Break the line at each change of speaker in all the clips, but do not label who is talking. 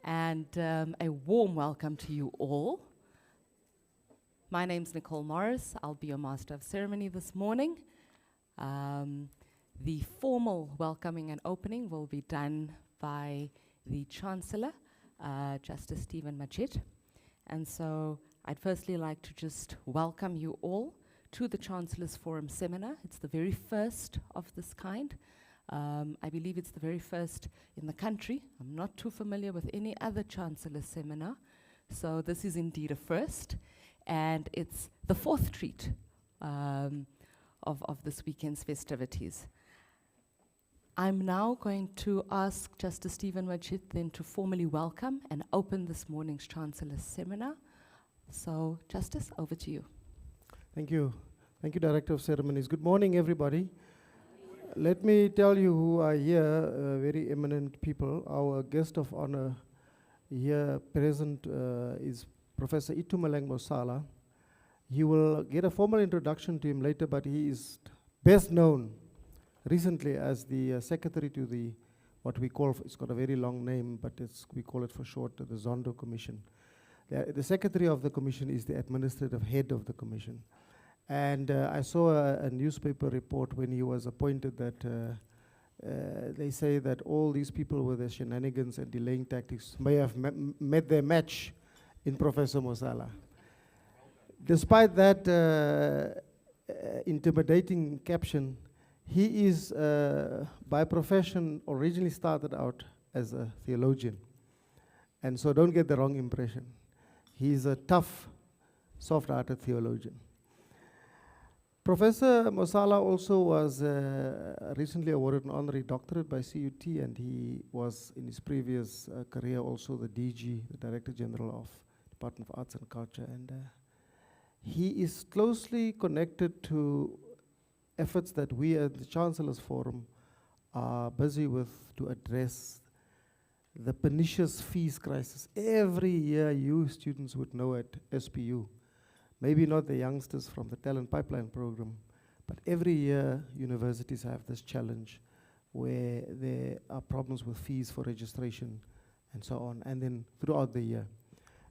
and a warm welcome to you all. My name's Nicole Morris. I'll be your Master of Ceremony this morning. The formal welcoming and opening will be done by the Chancellor, Justice Stephen Majid. And so I'd firstly like to just welcome you all to the Chancellors Forum seminar. It's the very first of this kind. I believe it's the very first in the country. I'm not too familiar with any other Chancellor seminar, so this is indeed a first. And it's the fourth treat of this weekend's festivities. I'm now going to ask Justice Stephen Majid then to formally welcome and open this morning's Chancellor's seminar. So, Justice, over to you.
Thank you. Thank you, Director of Ceremonies. Good morning, everybody. Let me tell you who are here, very eminent people. Our guest of honor here present is Professor Itumeleng Mosala. You will get a formal introduction to him later, but he is best known recently as the secretary to the, what we call, it's got a very long name, but we call it for short, the Zondo Commission. The secretary of the commission is the administrative head of the commission. And I saw a newspaper report when he was appointed that they say that all these people with their shenanigans and delaying tactics may have met their match in Professor Mosala. Despite that intimidating caption, he is, by profession, originally started out as a theologian. And so don't get the wrong impression. He's a tough, soft-hearted theologian. Professor Mosala also was recently awarded an honorary doctorate by CUT, and he was, in his previous career, also the DG, the Director General of Department of Arts and Culture. And he is closely connected to efforts that we at the Chancellors Forum are busy with to address the pernicious fees crisis. Every year, you students would know at SPU, maybe not the youngsters from the Talent Pipeline program, but every year universities have this challenge where there are problems with fees for registration and so on, and then throughout the year.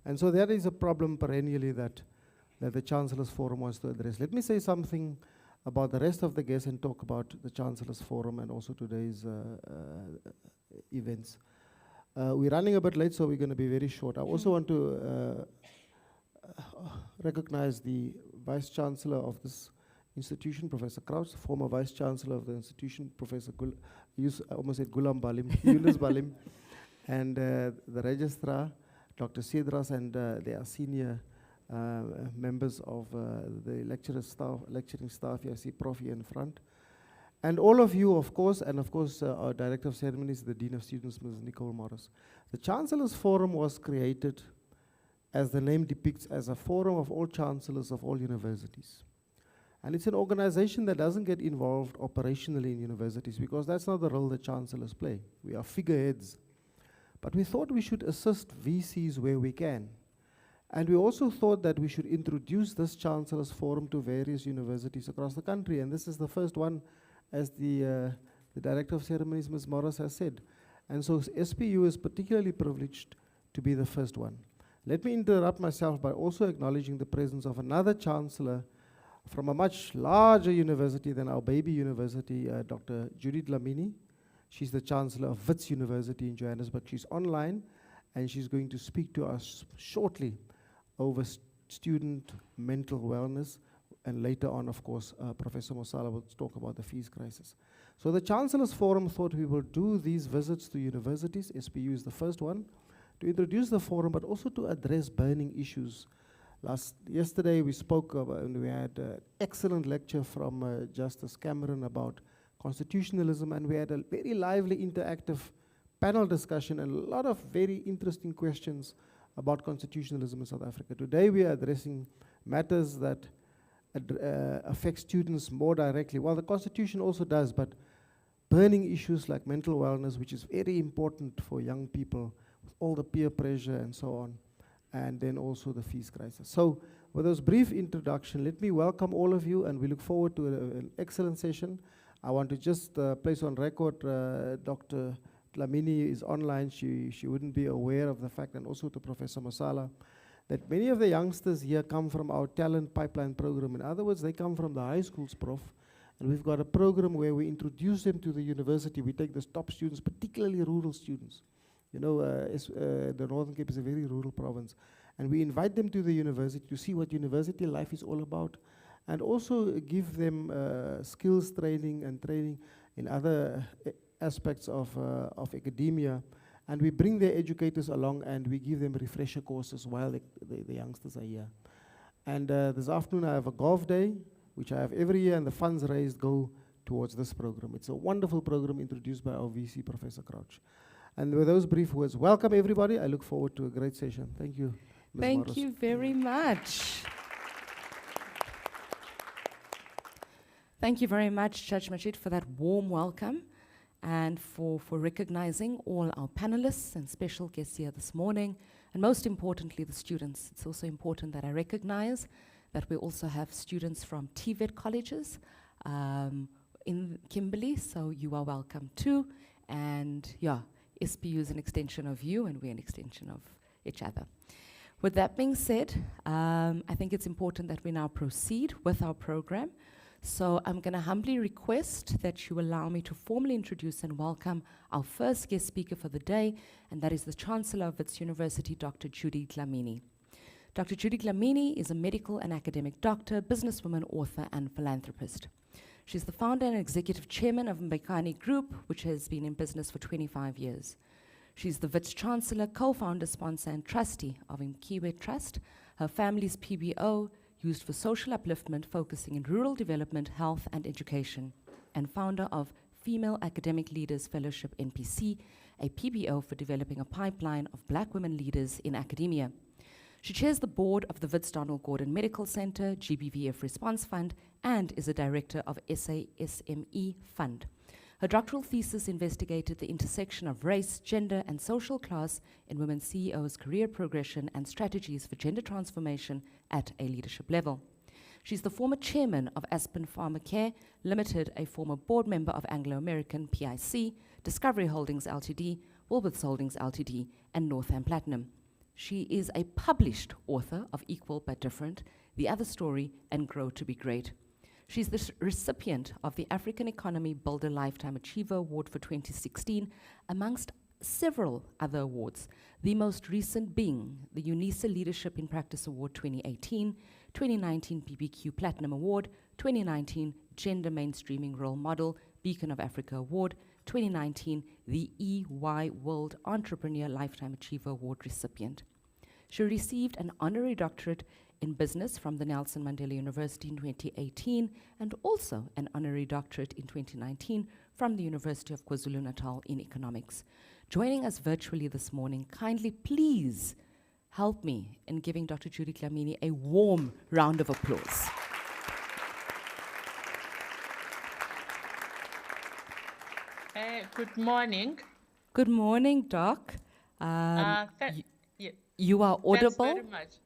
And so that is a problem perennially that the Chancellors Forum wants to address. Let me say something about the rest of the guests and talk about the Chancellors Forum and also today's events. We're running a bit late, so we're going to be very short. I also want to recognize the Vice Chancellor of this institution, Professor Kraus, former Vice Chancellor of the institution, Professor I almost said Gulam Balim, Yunus Balim, and the Registrar, Dr. Sidras, and their senior members of the lecturing staff. I see Prof here in front. And all of you, of course, and of course our Director of Ceremonies, the Dean of Students, Ms. Nicole Morris. The Chancellors Forum was created, as the name depicts, as a forum of all chancellors of all universities. And it's an organization that doesn't get involved operationally in universities because that's not the role that chancellors play. We are figureheads. But we thought we should assist VCs where we can. And we also thought that we should introduce this Chancellors Forum to various universities across the country. And this is the first one, as the Director of Ceremonies, Ms. Morris, has said. And so SPU is particularly privileged to be the first one. Let me interrupt myself by also acknowledging the presence of another Chancellor from a much larger university than our baby university, Dr. Judith Lamini. She's the Chancellor of Wits University in Johannesburg. She's online, and she's going to speak to us shortly over student mental wellness. And later on, of course, Professor Mosala will talk about the fees crisis. So the Chancellors Forum thought we will do these visits to universities. SPU is the first one, to introduce the forum, but also to address burning issues. Yesterday we spoke about, and we had an excellent lecture from Justice Cameron about constitutionalism, and we had a very lively interactive panel discussion and a lot of very interesting questions about constitutionalism in South Africa. Today we are addressing matters that affect students more directly. Well, the Constitution also does, but burning issues like mental wellness, which is very important for young people, with all the peer pressure and so on, and then also the fees crisis. So with this brief introduction, let me welcome all of you, and we look forward to an excellent session. I want to just place on record Dr. Dlamini is online, she wouldn't be aware of the fact, and also to Professor Masala, that many of the youngsters here come from our talent pipeline program. In other words, they come from the high schools, Prof. And we've got a program where we introduce them to the university. We take the top students, particularly rural students. You know, the Northern Cape is a very rural province. And we invite them to the university to see what university life is all about, and also give them skills training and training in other aspects of academia. And we bring the educators along and we give them refresher courses while the youngsters are here. And this afternoon I have a golf day, which I have every year, and the funds raised go towards this program. It's a wonderful program introduced by our VC, Professor Crouch. And with those brief words, welcome everybody. I look forward to a great session. Thank you, Ms.
Thank
Morris.
you very much. Thank you very much, Judge Majid, for that warm welcome and for recognizing all our panelists and special guests here this morning, and most importantly, the students. It's also important that I recognize that we also have students from TVET colleges in Kimberley, so you are welcome too. And yeah, SPU is an extension of you, and we're an extension of each other. With that being said, I think it's important that we now proceed with our program. So I'm going to humbly request that you allow me to formally introduce and welcome our first guest speaker for the day, and that is the Chancellor of Wits University, Dr. Judy Dlamini. Dr. Judy Dlamini is a medical and academic doctor, businesswoman, author, and philanthropist. She's the founder and executive chairman of Mbekani Group, which has been in business for 25 years. She's the Wits Chancellor, co-founder, sponsor, and trustee of Mkiwe Trust, her family's PBO, used for social upliftment, focusing in rural development, health, and education, and founder of Female Academic Leaders Fellowship NPC, a PBO for developing a pipeline of black women leaders in academia. She chairs the board of the Wits Donald Gordon Medical Center, GBVF Response Fund, and is a director of SASME Fund. Her doctoral thesis investigated the intersection of race, gender, and social class in women CEOs' career progression and strategies for gender transformation at a leadership level. She's the former chairman of Aspen Pharmacare Limited, a former board member of Anglo American PIC, Discovery Holdings Ltd, Woolworths Holdings Ltd, and Northam Platinum. She is a published author of Equal But Different, The Other Story, and Grow to Be Great. She's the recipient of the African Economy Builder Lifetime Achiever Award for 2016, amongst several other awards, the most recent being the UNISA Leadership in Practice Award 2018, 2019 BBQ Platinum Award, 2019 Gender Mainstreaming Role Model Beacon of Africa Award, 2019 the EY World Entrepreneur Lifetime Achiever Award recipient. She received an honorary doctorate in business from the Nelson Mandela University in 2018, and also an honorary doctorate in 2019 from the University of KwaZulu-Natal in economics. Joining us virtually this morning, kindly please help me in giving Dr. Judy Dlamini a warm round of applause.
Good morning.
Good morning, Doc. You are audible.
Thanks very much.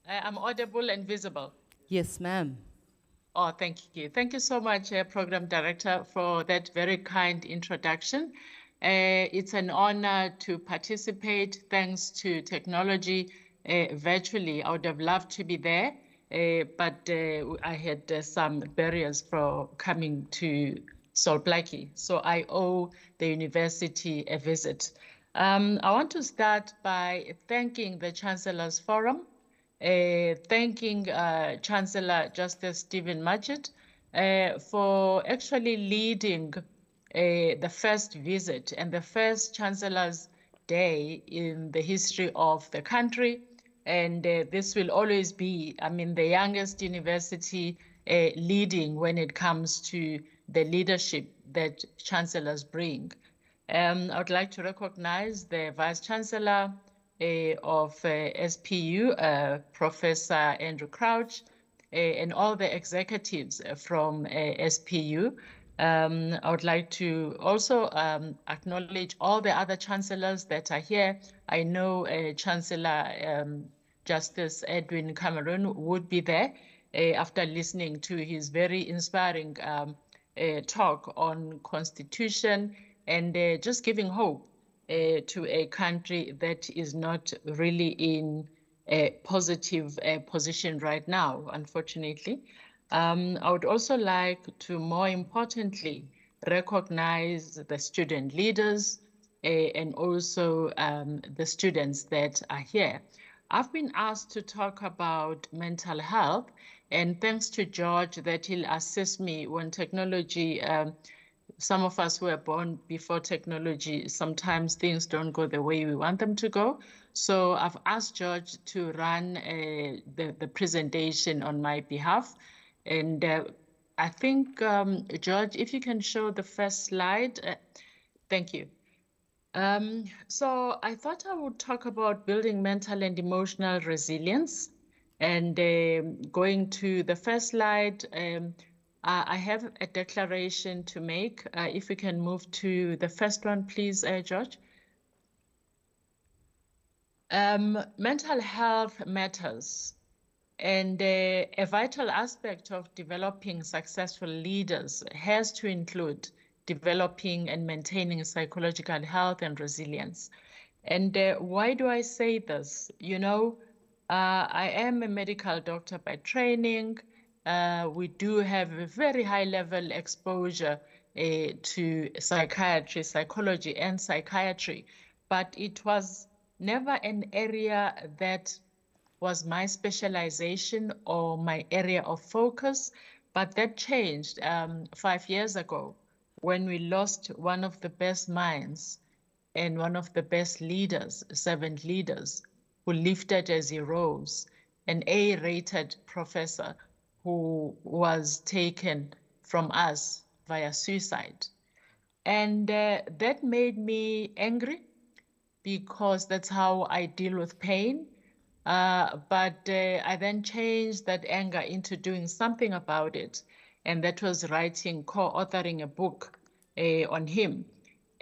I'm audible and visible.
Yes, ma'am.
Oh, thank you. Thank you so much, Program Director, for that very kind introduction. It's an honor to participate thanks to technology virtually. I would have loved to be there, but I had some barriers for coming to Salt Blackie, so I owe the university a visit. I want to start by thanking the Chancellors Forum, thanking Chancellor Justice Stephen Majid for actually leading the first visit and the first Chancellor's Day in the history of the country. And this will always be, I mean, the youngest university leading when it comes to the leadership that Chancellors bring. I would like to recognize the Vice Chancellor of SPU, Professor Andrew Crouch, and all the executives from SPU. I would like to also acknowledge all the other chancellors that are here. I know Chancellor Justice Edwin Cameron would be there after listening to his very inspiring talk on Constitution and just giving hope to a country that is not really in a positive position right now, unfortunately. I would also like to, more importantly, recognize the student leaders and also the students that are here. I've been asked to talk about mental health, and thanks to George that he'll assist me when technology, some of us who were born before technology, sometimes things don't go the way we want them to go. So I've asked George to run the presentation on my behalf. And I think, George, if you can show the first slide. Thank you. So I thought I would talk about building mental and emotional resilience. And going to the first slide, I have a declaration to make. If we can move to the first one, please, George. Mental health matters. And a vital aspect of developing successful leaders has to include developing and maintaining psychological health and resilience. And why do I say this? You know, I am a medical doctor by training. We do have a very high level exposure to psychiatry, psychology, and psychiatry, but it was never an area that was my specialization or my area of focus, but that changed 5 years ago when we lost one of the best minds and one of the best leaders, servant leaders, who lifted as he rose, an A-rated professor who was taken from us via suicide. And that made me angry because that's how I deal with pain. But I then changed that anger into doing something about it. And that was writing, co-authoring a book on him.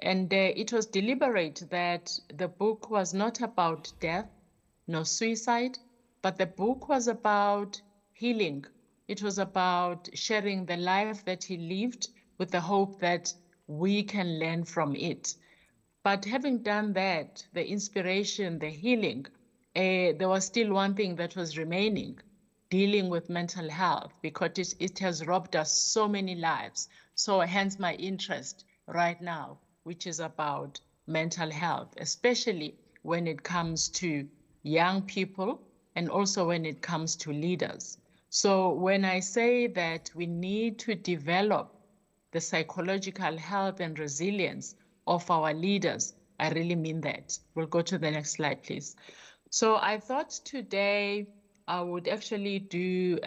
And it was deliberate that the book was not about death, nor suicide, but the book was about healing. It was about sharing the life that he lived with the hope that we can learn from it. But having done that, the inspiration, the healing, there was still one thing that was remaining, dealing with mental health, because it has robbed us so many lives. So hence my interest right now, which is about mental health, especially when it comes to young people and also when it comes to leaders. So when I say that we need to develop the psychological health and resilience of our leaders, I really mean that. We'll go to the next slide, please. So I thought today I would actually do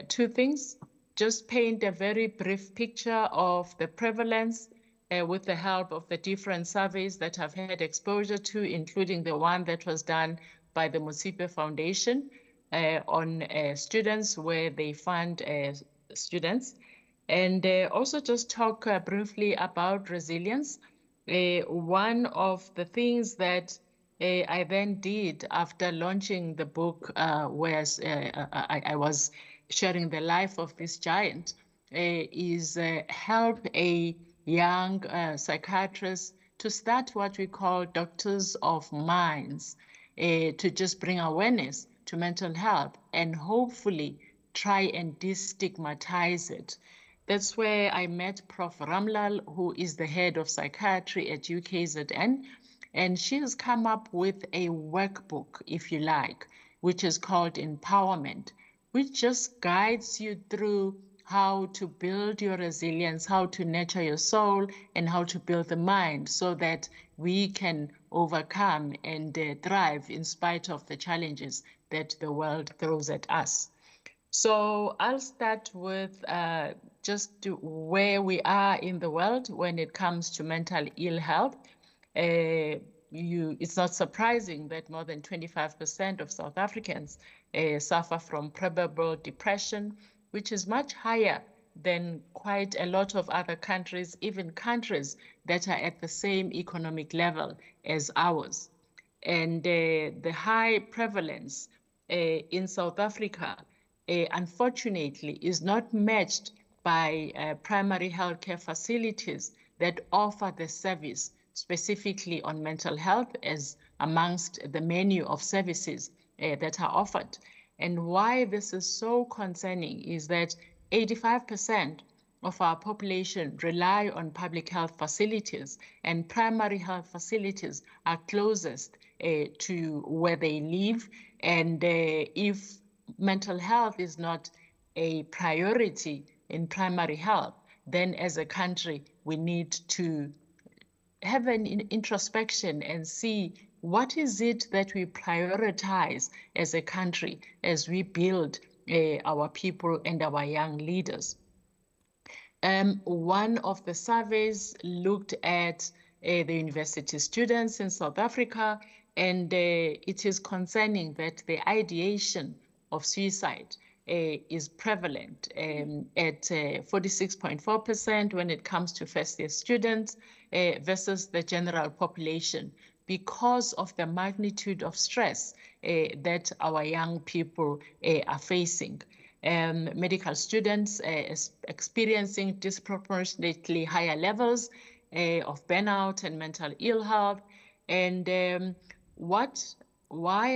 two things. Just paint a very brief picture of the prevalence with the help of the different surveys that I've had exposure to, including the one that was done by the Mosipe Foundation on students, where they fund students. And also just talk briefly about resilience. One of the things that I then did after launching the book was I was sharing the life of this giant is help a young psychiatrist to start what we call doctors of minds, to just bring awareness to mental health and hopefully try and destigmatize it. That's where I met Prof. Ramlal, who is the head of psychiatry at UKZN, and she has come up with a workbook, if you like, which is called Empowerment, which just guides you through how to build your resilience, how to nurture your soul, and how to build the mind so that we can overcome and thrive in spite of the challenges that the world throws at us. So I'll start with just where we are in the world when it comes to mental ill health. It's not surprising that more than 25% of South Africans suffer from probable depression, which is much higher than quite a lot of other countries, even countries that are at the same economic level as ours. And the high prevalence in South Africa, unfortunately, is not matched by primary healthcare facilities that offer the service specifically on mental health as amongst the menu of services that are offered. And why this is so concerning is that 85% of our population rely on public health facilities, and primary health facilities are closest to where they live. And if mental health is not a priority in primary health, then as a country, we need to have an introspection and see what is it that we prioritize as a country as we build our people and our young leaders. One of the surveys looked at the university students in South Africa, and it is concerning that the ideation of suicide is prevalent at 46.4% when it comes to first-year students versus the general population, because of the magnitude of stress that our young people are facing. Medical students experiencing disproportionately higher levels of burnout and mental ill health. And why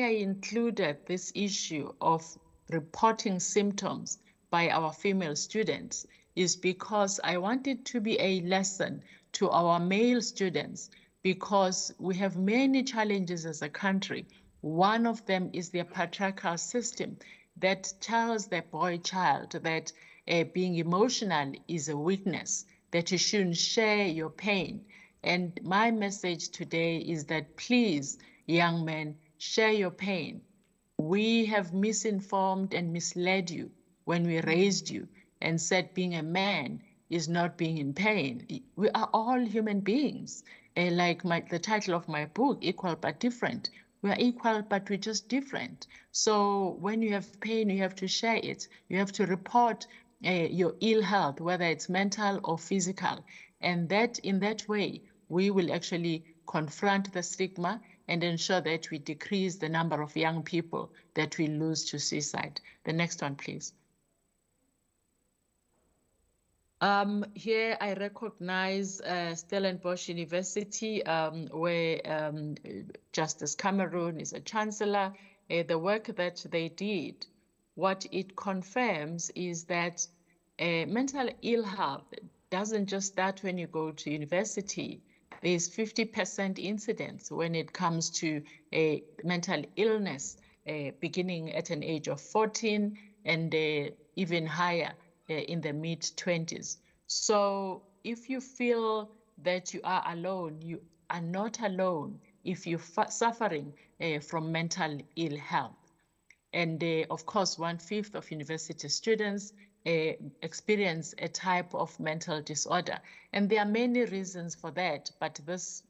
I included this issue of reporting symptoms by our female students is because I want it to be a lesson to our male students, because we have many challenges as a country. One of them is the patriarchal system that tells the boy child that being emotional is a weakness, that you shouldn't share your pain. And my message today is that please, young men, share your pain. We have misinformed and misled you when we raised you and said being a man is not being in pain. We are all human beings. Like the title of my book, Equal but Different. We are equal, but we're just different. So when you have pain, you have to share it. You have to report your ill health, whether it's mental or physical. And that in that way, we will actually confront the stigma and ensure that we decrease the number of young people that we lose to suicide. The next one, please. Here I recognize Stellenbosch University, where Justice Cameron is a chancellor. The work that they did, what it confirms is that mental ill health doesn't just start when you go to university. There's 50% incidence when it comes to mental illness beginning at an age of 14 and even higher in the mid-20s. So if you feel that you are alone, you are not alone if you're suffering from mental ill health. And of course, 1/5 of university students experience a type of mental disorder. And there are many reasons for that, but this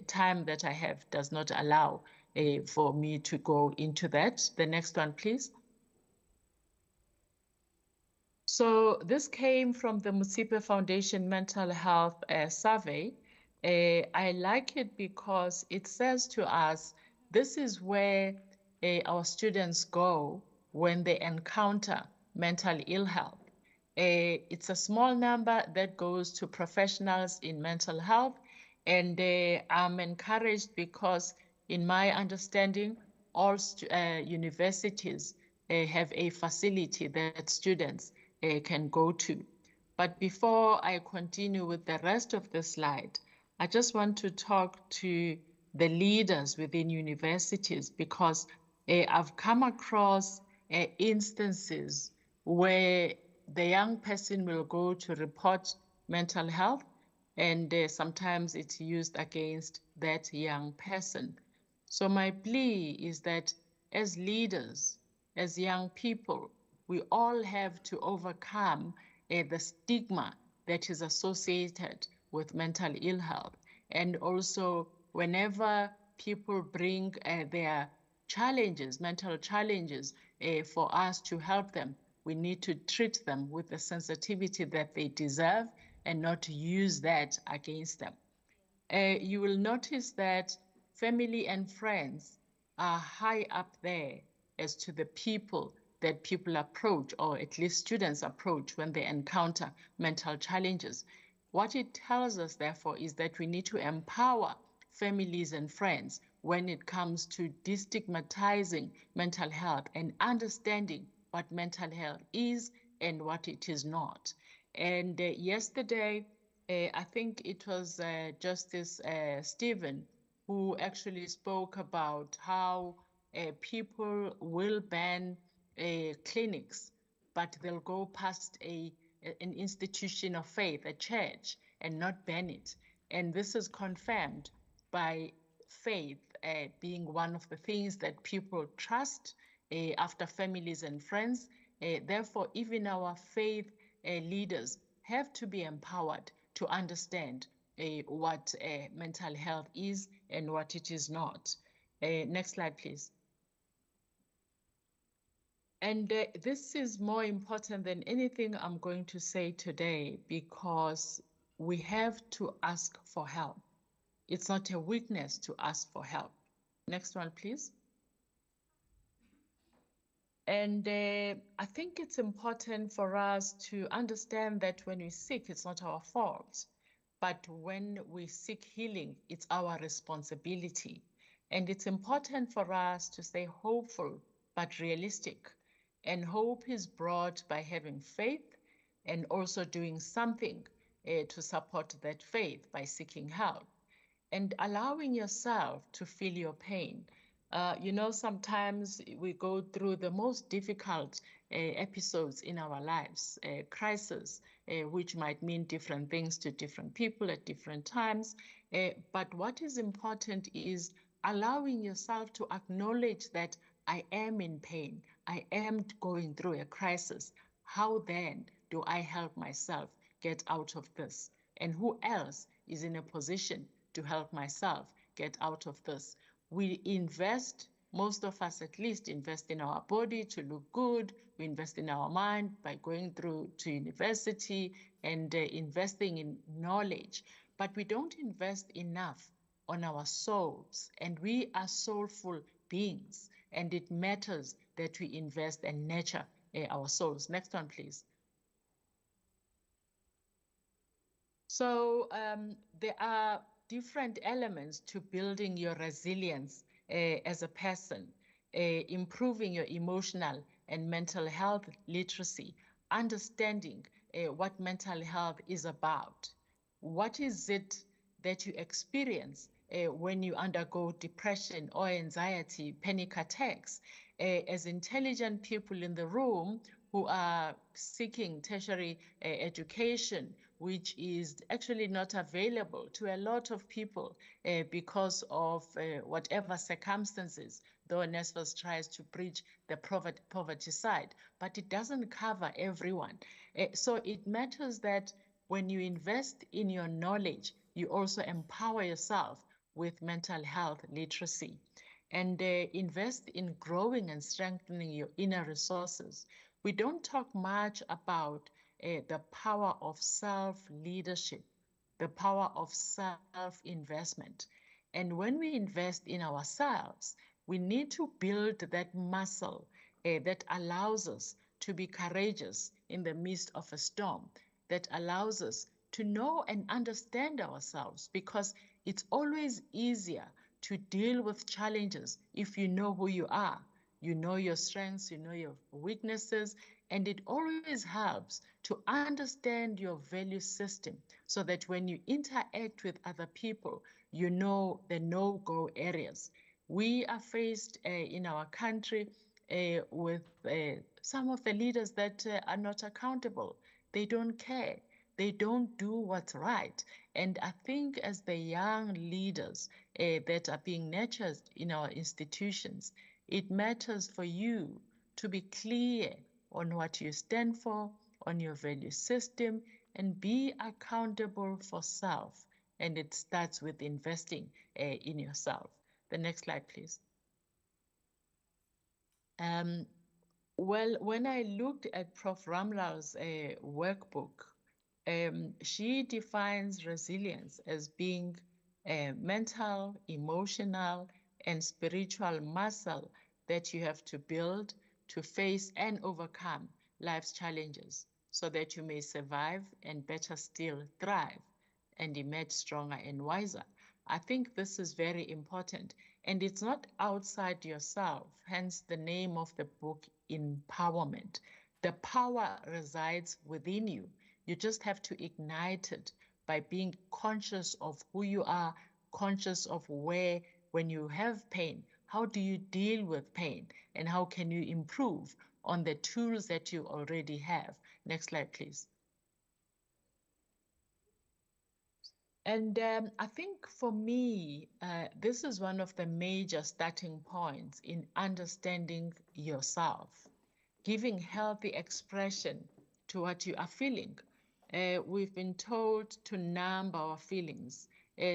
time that I have does not allow for me to go into that. The next one, please. So this came from the Musipe Foundation Mental Health Survey. I like it because it says to us, this is where our students go when they encounter mental ill health. It's a small number that goes to professionals in mental health, and I'm encouraged because in my understanding, all universities have a facility that students can go to. But before I continue with the rest of the slide, I just want to talk to the leaders within universities, because I've come across instances where the young person will go to report mental health, and sometimes it's used against that young person. So my plea is that as leaders, as young people, we all have to overcome the stigma that is associated with mental ill health. And also, whenever people bring their challenges, mental challenges, for us to help them, we need to treat them with the sensitivity that they deserve and not use that against them. You will notice that family and friends are high up there as to the people that people approach, or at least students approach when they encounter mental challenges. What it tells us, therefore, is that we need to empower families and friends when it comes to destigmatizing mental health and understanding what mental health is and what it is not. And yesterday, I think it was Justice Stephen who actually spoke about how people will ban clinics, but they'll go past an institution of faith, a church, and not ban it. And this is confirmed by faith being one of the things that people trust after families and friends. Therefore, even our faith leaders have to be empowered to understand what mental health is and what it is not. Next slide, please. And this is more important than anything I'm going to say today, because we have to ask for help. It's not a weakness to ask for help. Next one, please. And I think it's important for us to understand that when we seek, it's not our fault. But when we seek healing, it's our responsibility. And it's important for us to stay hopeful but realistic. And hope is brought by having faith and also doing something to support that faith by seeking help and allowing yourself to feel your pain. You know, sometimes we go through the most difficult episodes in our lives, crises, which might mean different things to different people at different times. But what is important is allowing yourself to acknowledge that I am in pain, I am going through a crisis. How then do I help myself get out of this? And who else is in a position to help myself get out of this? We invest, most of us at least invest in our body to look good. We invest in our mind by going through to university and investing in knowledge. But we don't invest enough on our souls. And we are soulful beings. And it matters that we invest and nurture our souls. Next one, please. So there are different elements to building your resilience as a person, improving your emotional and mental health literacy, understanding what mental health is about. What is it that you experience when you undergo depression or anxiety, panic attacks? As intelligent people in the room who are seeking tertiary education, which is actually not available to a lot of people because of whatever circumstances, though NSFAS tries to bridge the poverty side, but it doesn't cover everyone. So it matters that when you invest in your knowledge, you also empower yourself with mental health literacy and invest in growing and strengthening your inner resources. We don't talk much about the power of self-leadership, the power of self-investment. And when we invest in ourselves, we need to build that muscle that allows us to be courageous in the midst of a storm, that allows us to know and understand ourselves, because it's always easier to deal with challenges if you know who you are. You know your strengths, you know your weaknesses, and it always helps to understand your value system so that when you interact with other people, you know the no-go areas. We are faced in our country with some of the leaders that are not accountable. They don't care. They don't do what's right. And I think as the young leaders that are being nurtured in our institutions, it matters for you to be clear on what you stand for, on your value system, and be accountable for self. And it starts with investing in yourself. The next slide, please. Well, when I looked at Prof. Ramlal's workbook, she defines resilience as being a mental, emotional, and spiritual muscle that you have to build to face and overcome life's challenges. so that you may survive and better still thrive and emerge stronger and wiser. I think this is very important, and it's not outside yourself, hence the name of the book, Empowerment. The power resides within you. You just have to ignite it by being conscious of who you are, conscious of where, when you have pain, how do you deal with pain, and how can you improve on the tools that you already have. Next slide, please. And I think for me, this is one of the major starting points in understanding yourself, giving healthy expression to what you are feeling. We've been told to numb our feelings.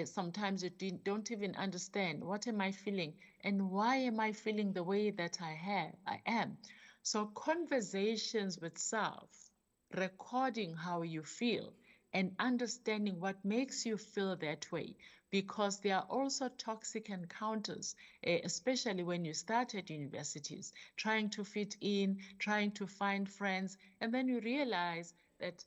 Sometimes you don't even understand, what am I feeling and why am I feeling the way that I am. So conversations with self, recording how you feel, and understanding what makes you feel that way, because there are also toxic encounters, especially when you start at universities, trying to fit in, trying to find friends, and then you realize that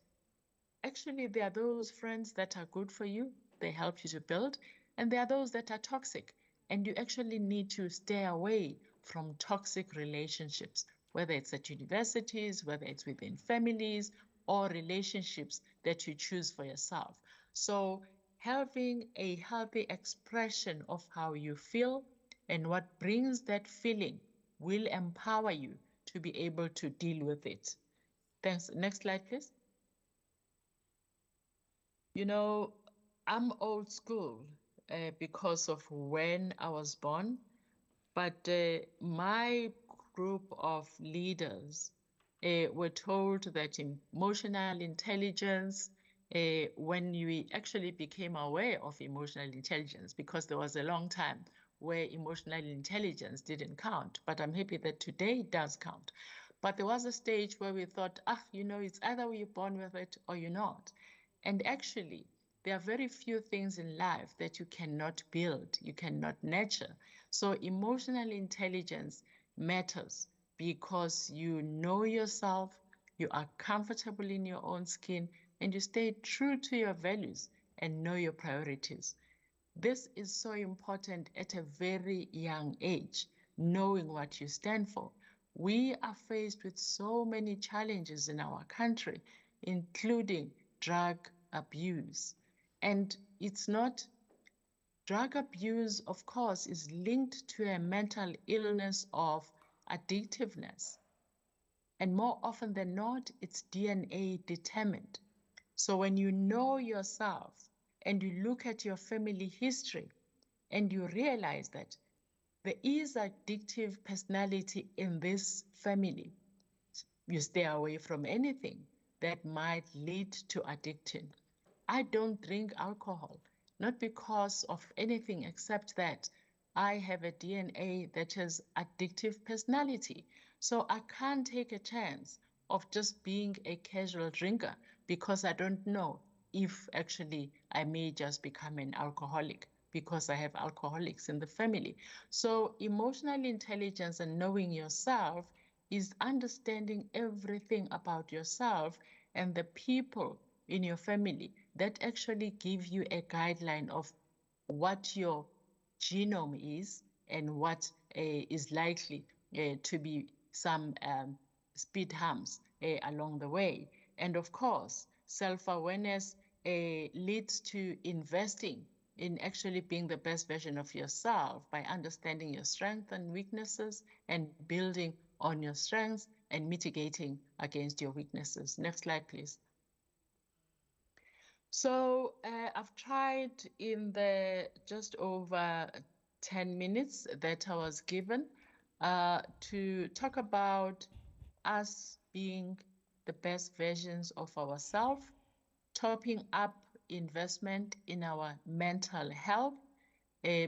actually there are those friends that are good for you, they help you to build, and there are those that are toxic, and you actually need to stay away from toxic relationships, whether it's at universities, whether it's within families, or relationships that you choose for yourself. So having a healthy expression of how you feel and what brings that feeling will empower you to be able to deal with it. Thanks. Next slide, please. You know, I'm old school because of when I was born, but my group of leaders were told that emotional intelligence, when we actually became aware of emotional intelligence, because there was a long time where emotional intelligence didn't count, but I'm happy that today it does count. But there was a stage where we thought, it's either you're born with it or you're not. And actually, there are very few things in life that you cannot build, you cannot nurture. So emotional intelligence matters because you know yourself, you are comfortable in your own skin, and you stay true to your values and know your priorities. This is so important at a very young age, knowing what you stand for. We are faced with so many challenges in our country, including drug abuse. And it's not, drug abuse, of course, is linked to a mental illness of addictiveness. And more often than not, it's DNA determined. So when you know yourself and you look at your family history and you realize that there is addictive personality in this family, you stay away from anything that might lead to addiction. I don't drink alcohol, not because of anything except that I have a DNA that has addictive personality. So I can't take a chance of just being a casual drinker because I don't know if actually I may just become an alcoholic because I have alcoholics in the family. So emotional intelligence and knowing yourself is understanding everything about yourself and the people in your family that actually give you a guideline of what your genome is and what is likely to be some speed humps along the way. And of course, self-awareness leads to investing in actually being the best version of yourself by understanding your strengths and weaknesses and building on your strengths and mitigating against your weaknesses. Next slide, please. So I've tried in the just over 10 minutes that I was given to talk about us being the best versions of ourselves, topping up investment in our mental health,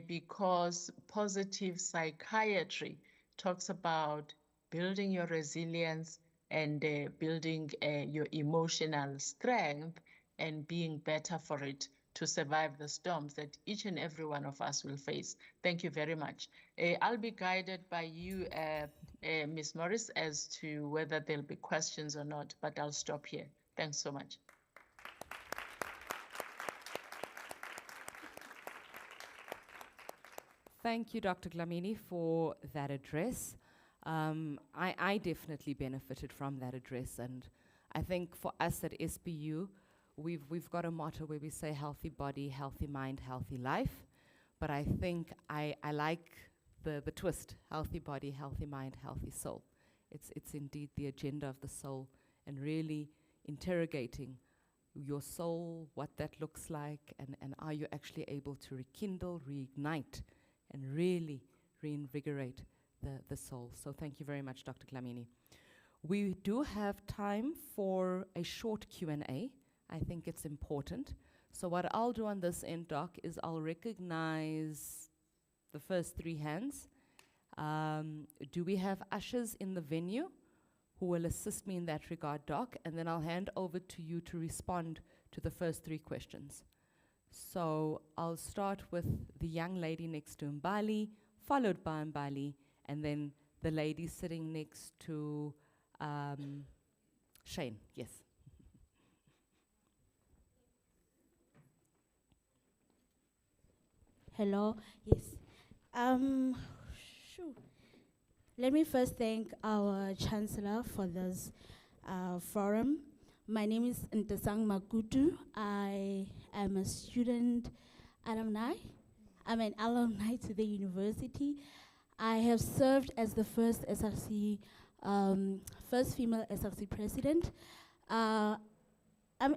because positive psychiatry talks about building your resilience and building your emotional strength and being better for it to survive the storms that each and every one of us will face. Thank you very much. I'll be guided by you, Ms. Morris, as to whether there'll be questions or not, but I'll stop here. Thanks so much.
Thank you, Dr. Dlamini, for that address. I definitely benefited from that address, and I think for us at SBU, we've got a motto where we say healthy body, healthy mind, healthy life. But I think I like the twist, healthy body, healthy mind, healthy soul. It's indeed the agenda of the soul, and really interrogating your soul, what that looks like, and are you actually able to rekindle, reignite, and really reinvigorate the soul. So thank you very much, Dr. Dlamini. We do have time for a short Q&A. I think it's important. So what I'll do on this end, Doc, is I'll recognize the first 3 hands. Do we have ushers in the venue who will assist me in that regard, Doc? And then I'll hand over to you to respond to the first 3 questions. So I'll start with the young lady next to Mbali, followed by Mbali, and then the lady sitting next to Shane. Yes.
Hello. Yes. Sure. Let me first thank our Chancellor for this forum. My name is Ntesang Makutu. I am a student alumni. I'm an alumni to the university. I have served as the first SRC, first female SRC president. I'm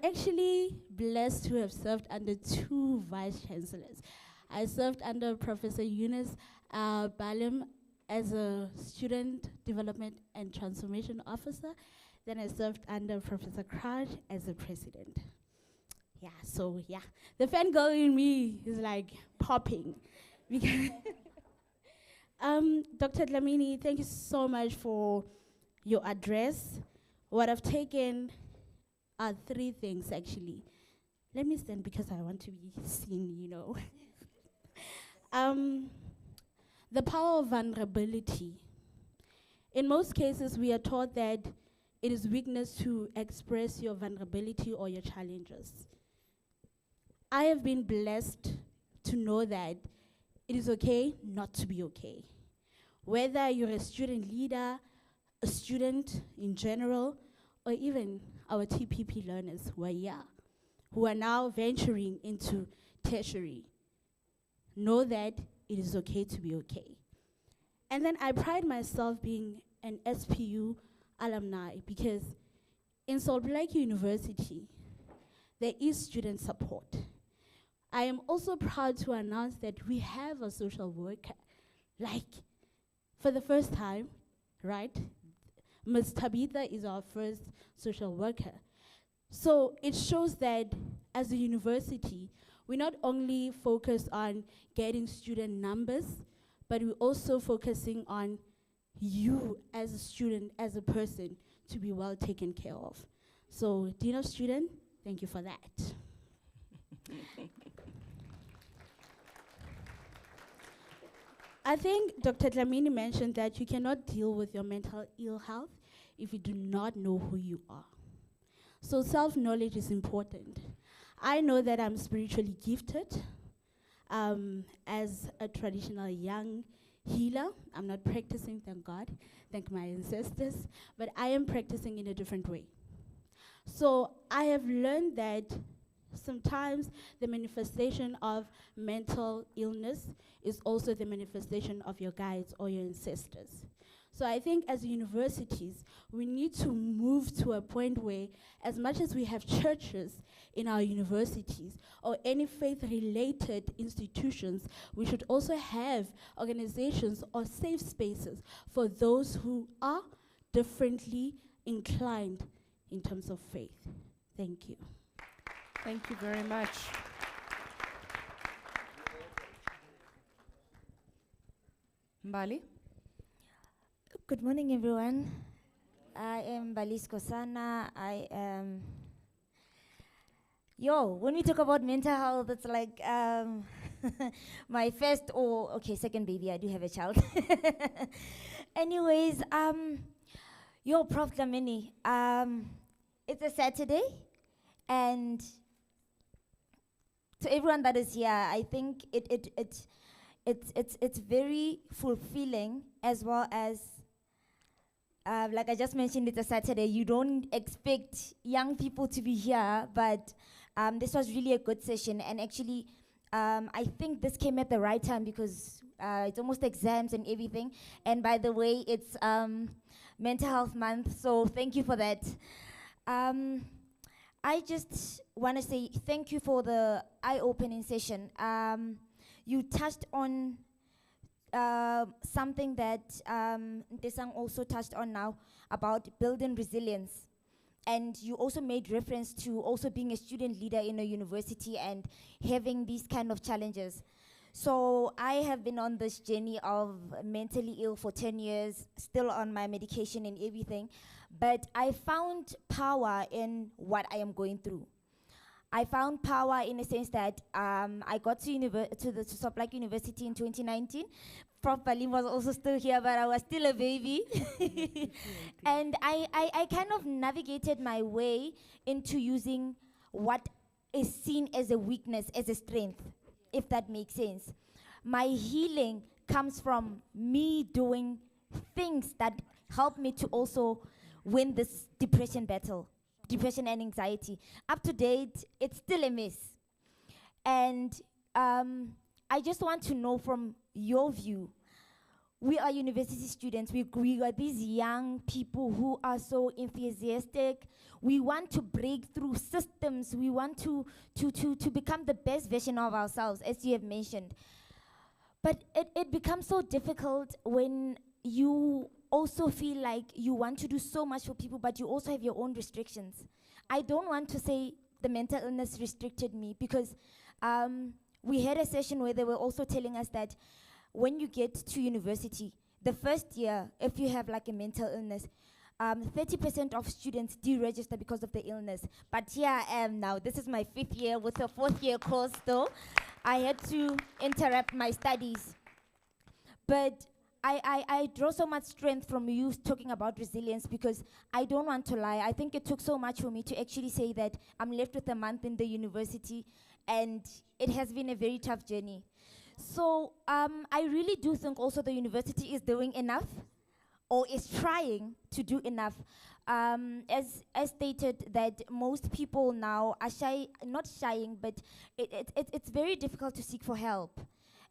actually blessed to have served under 2 vice chancellors. I served under Professor Eunice Balim as a student development and transformation officer. Then I served under Professor Crouch as a president. Yeah, so yeah, the fangirl in me is like popping. Dr. Dlamini, thank you so much for your address. What I've taken are 3 things actually. Let me stand because I want to be seen, you know. The power of vulnerability. In most cases, we are taught that it is weakness to express your vulnerability or your challenges. I have been blessed to know that it is okay not to be okay. Whether you're a student leader, a student in general, or even our TPP learners who are here, who are now venturing into tertiary, know that it is okay to be okay. And then I pride myself being an SPU alumni because in Salt Lake University, there is student support. I am also proud to announce that we have a social worker. Like, for the first time, right? Ms. Tabitha is our first social worker. So it shows that as a university, we not only focus on getting student numbers, but we're also focusing on you as a student, as a person, to be well taken care of. So, Dean of Student, thank you for that. I think Dr. Dlamini mentioned that you cannot deal with your mental ill health if you do not know who you are. So self-knowledge is important. I know that I'm spiritually gifted as a traditional young healer. I'm not practicing, thank God, thank my ancestors, but I am practicing in a different way. So I have learned that sometimes the manifestation of mental illness is also the manifestation of your guides or your ancestors. So I think as universities, we need to move to a point where, as much as we have churches in our universities or any faith-related institutions, we should also have organizations or safe spaces for those who are differently inclined in terms of faith. Thank you.
Thank you very much. Mbali?
Good morning, everyone. I am Balis Kosana. I am When we talk about mental health, it's like my first or second baby. I do have a child. Anyways, Prof. Dlamini, it's a Saturday, and to everyone that is here, I think it's very fulfilling, as well as like I just mentioned, it's a Saturday. You don't expect young people to be here, but this was really a good session. And actually, I think this came at the right time because it's almost exams and everything. And by the way, it's Mental Health Month, so thank you for that. I just want to say thank you for the eye-opening session. You touched on something that Desang also touched on now about building resilience. And you also made reference to also being a student leader in a university and having these kind of challenges. So I have been on this journey of mentally ill for 10 years, still on my medication and everything. But I found power in what I am going through. I found power in a sense that I got to the Soplak University in 2019. Prof. Balim was also still here, but I was still a baby. And I kind of navigated my way into using what is seen as a weakness, as a strength, if that makes sense. My healing comes from me doing things that help me to also win this depression battle. Depression and anxiety. Up to date, it's still a mess. And I just want to know from your view, we are university students, we are these young people who are so enthusiastic. We want to break through systems. We want to become the best version of ourselves, as you have mentioned. But it becomes so difficult when you also feel like you want to do so much for people, but you also have your own restrictions. I don't want to say the mental illness restricted me, because we had a session where they were also telling us that when you get to university, the first year, if you have like a mental illness, 30% of students deregister because of the illness. But here I am now. This is my 5th year with a 4th year course though. I had to interrupt my studies. But I draw so much strength from you talking about resilience, because I don't want to lie. I think it took so much for me to actually say that I'm left with a month in the university, and it has been a very tough journey. So I really do think also the university is doing enough, or is trying to do enough. As stated, that most people now are not shying, but it's very difficult to seek for help.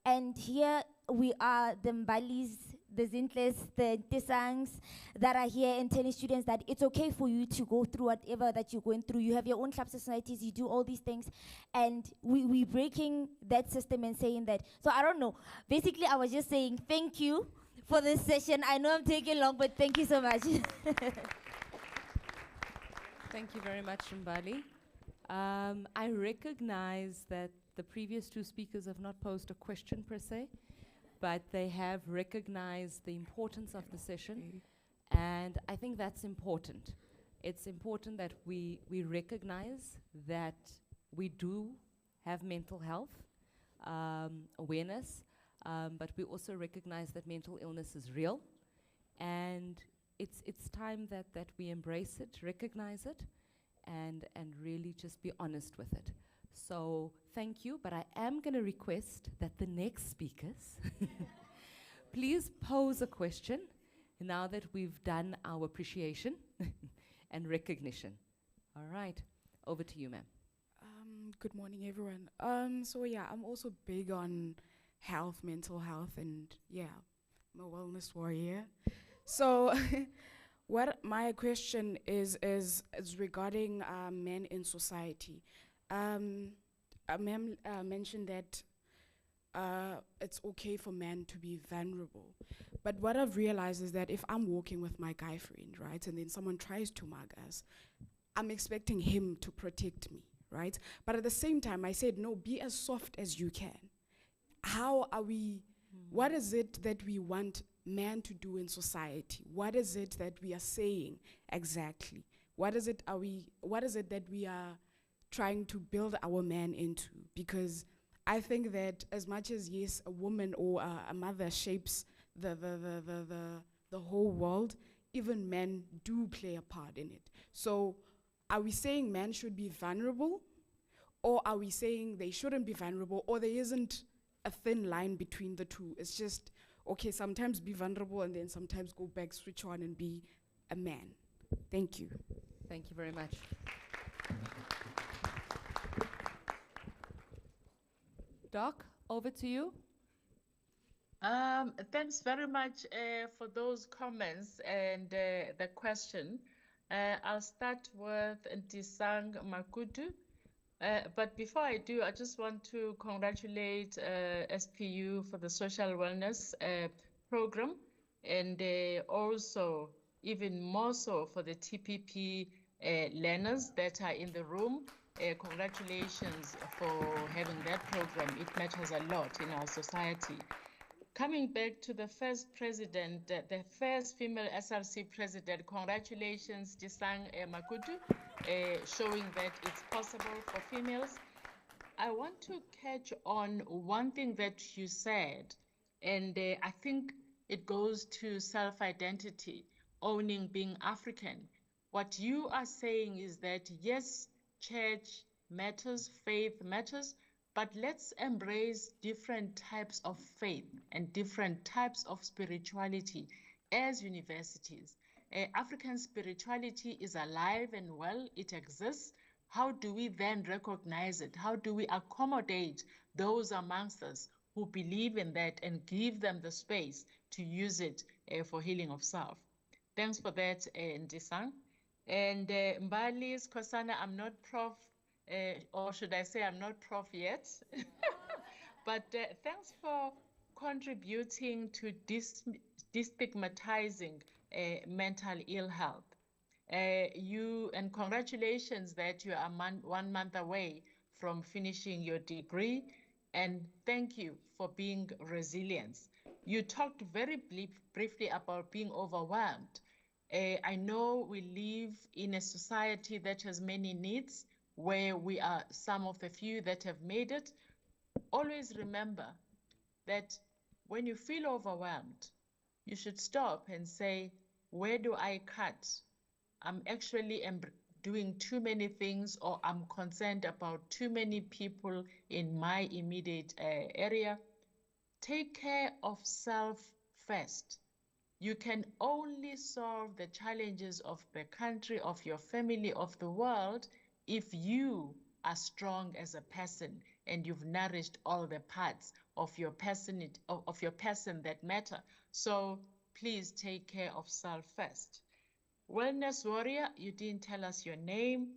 And here we are, the Mbalis, the Zintles, the Tesangs that are here, and tennis students, that it's okay for you to go through whatever that you're going through. You have your own club societies, you do all these things. And we're breaking that system and saying that. So I don't know. Basically, I was just saying thank you for this session. I know I'm taking long, but thank you so much.
Thank you very much, Mbali. I recognize that the previous 2 speakers have not posed a question per se, but they have recognized the importance of the session, and I think that's important. It's important that we recognize that we do have mental health awareness, but we also recognize that mental illness is real, and it's time that we embrace it, recognize it, and really just be honest with it. So thank you, but I am going to request that the next speakers please pose a question now that we've done our appreciation and recognition. All right, over to you, ma'am.
Good morning, everyone. So yeah, I'm also big on health, mental health, and yeah, I'm a wellness warrior. So what my question is regarding men in society. Ma'am mentioned that it's okay for men to be vulnerable. But what I've realized is that if I'm walking with my guy friend, right, and then someone tries to mug us, I'm expecting him to protect me, right? But at the same time, I said, no, be as soft as you can. How are we, what is it that we want men to do in society? What is it that we are saying exactly? What is it that we are trying to build our man into. Because I think that as much as, yes, a woman or a mother shapes the whole world, even men do play a part in it. So are we saying men should be vulnerable, or are we saying they shouldn't be vulnerable, or there isn't a thin line between the two? It's just, okay, sometimes be vulnerable and then sometimes go back, switch on and be a man. Thank you.
Thank you very much. Doc, over to you.
Thanks very much for those comments and the question. I'll start with Ntisang Makudu. But before I do, I just want to congratulate SPU for the social wellness program, and also even more so for the TPP learners that are in the room. Congratulations for having that program. It matters a lot in our society. Coming back to the first president, the first female SRC president, congratulations, Jisang Makudu, showing that it's possible for females. I want to catch on one thing that you said, and I think it goes to self-identity, owning being African. What you are saying is that, yes, church matters, faith matters, but let's embrace different types of faith and different types of spirituality as universities. African spirituality is alive and well, it exists. How do we then recognize it? How do we accommodate those amongst us who believe in that and give them the space to use it for healing of self? Thanks for that, Ndisang. And Mbali Kosana, I'm not prof, or should I say I'm not prof yet, but thanks for contributing to destigmatizing mental ill health. And congratulations that you are 1 month away from finishing your degree, and thank you for being resilient. You talked very briefly about being overwhelmed. I know we live in a society that has many needs, where we are some of the few that have made it. Always remember that when you feel overwhelmed, you should stop and say, where do I cut? I'm actually doing too many things, or I'm concerned about too many people in my immediate area. Take care of self first. You can only solve the challenges of the country, of your family, of the world, if you are strong as a person and you've nourished all the parts of your person that matter. So please take care of self first. Wellness warrior, you didn't tell us your name.